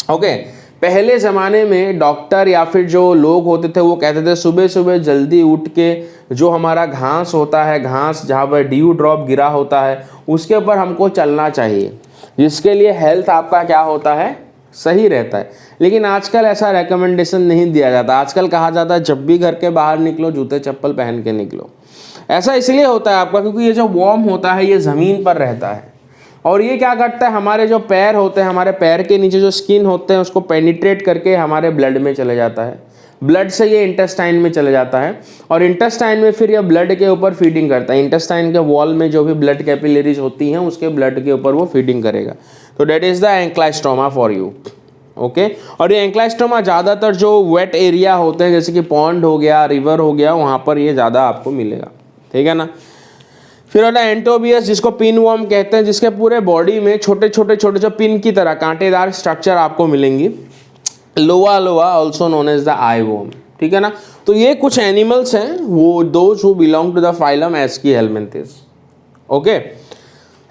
ओके, पहले ज़माने में डॉक्टर या फिर जो लोग होते थे वो कहते थे सुबह सुबह जल्दी उठ के जो हमारा घास होता है, घास जहाँ पर ड्यू ड्रॉप गिरा होता है उसके ऊपर हमको चलना चाहिए, जिसके लिए हेल्थ आपका क्या होता है, सही रहता है। लेकिन आजकल ऐसा रेकमेंडेशन नहीं दिया जाता। आजकल कहा जाता है जब भी घर के बाहर निकलो जूते चप्पल पहन के निकलो। ऐसा इसलिए होता है आपका क्योंकि ये जो वॉर्म होता है ये ज़मीन पर रहता है और ये क्या करता है, हमारे जो पैर होते हैं, हमारे पैर के नीचे जो स्किन होते हैं उसको पेनिट्रेट करके हमारे ब्लड में चले जाता है। ब्लड से ये इंटेस्टाइन में चले जाता है और इंटेस्टाइन में फिर ये ब्लड के ऊपर फीडिंग करता है। इंटेस्टाइन के वॉल में जो भी ब्लड कैपिलरीज होती हैं उसके ब्लड के ऊपर वो फीडिंग करेगा। तो that is the Ancylostoma for you, okay. और ये एंक्लाइस्टोमा ज़्यादातर जो वेट एरिया होते हैं जैसे कि पॉन्ड हो गया, रिवर हो गया, वहाँ पर ये ज़्यादा आपको मिलेगा, ठीक है ना। फिर वाला एंटोबियस, जिसको पिन वॉर्म कहते हैं, जिसके पूरे बॉडी में छोटे छोटे छोटे जो पिन की तरह कांटेदार स्ट्रक्चर आपको मिलेंगी। Loa loa also known as the eye worm, ठीक है ना। तो ये कुछ एनिमल्स हैं, वो those who belong to the phylum aschelminthes, okay.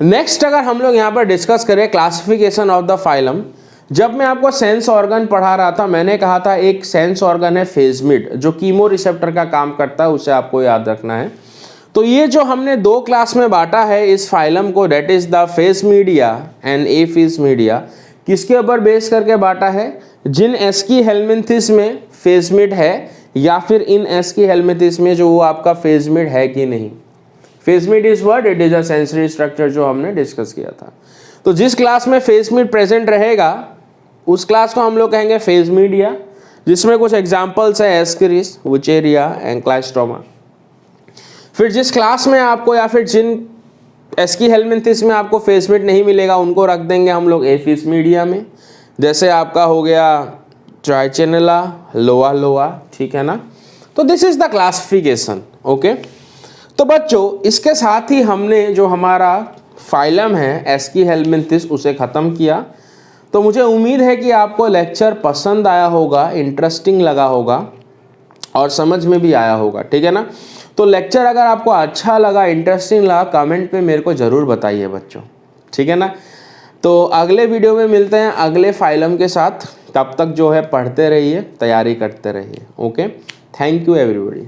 Next अगर हम लोग यहाँ पर डिस्कस करें क्लासिफिकेशन ऑफ द फाइलम, जब मैं आपको सेंस ऑर्गन पढ़ा रहा था मैंने कहा था एक सेंस ऑर्गन है फेजमिड जो कीमो रिसेप्टर का काम करता है, उसे आपको याद रखना है। तो ये जो हमने दो क्लास में बांटा है इस फाइलम को, डेट इज द फेसमीडिया एंड एफिसमीडिया, किसके ऊपर बेस करके बांटा है, जिन एस्कीहेलमिंथिस में फेजमिड है या फिर इन एस्कीहेलमिंथिस में जो वो आपका फेजमिड है कि नहीं। Phasmid is what, it is a sensory structure जो हमने डिस्कस किया था। तो जिस क्लास में फेजमिड प्रेजेंट रहेगा उस क्लास को हम लोग कहेंगे फेजमीडिया, जिसमें कुछ एग्जांपल्स है एस्केरिस, वुचेरिया, एंक्लाइस्टोमा। फिर जिस क्लास में आपको या फिर जिन एस्कीहेलमिंथिस में आपको फेजमिड नहीं मिलेगा उनको रख देंगे हम लोग एफिसमीडिया में, जैसे आपका हो गया ट्राइचेनेला, लोआ लोआ, ठीक है ना। तो this is the classification, okay. तो बच्चों इसके साथ ही हमने जो हमारा फाइलम है एस्कीहेलमिंथिस उसे ख़त्म किया। तो मुझे उम्मीद है कि आपको लेक्चर पसंद आया होगा, इंटरेस्टिंग लगा होगा और समझ में भी आया होगा, ठीक है ना। तो लेक्चर अगर आपको अच्छा लगा, इंटरेस्टिंग लगा, कमेंट में मेरे को ज़रूर बताइए बच्चों, ठीक है ना। तो अगले वीडियो में मिलते हैं अगले फाइलम के साथ, तब तक जो है पढ़ते रहिए, तैयारी करते रहिए, ओके। Thank you everybody.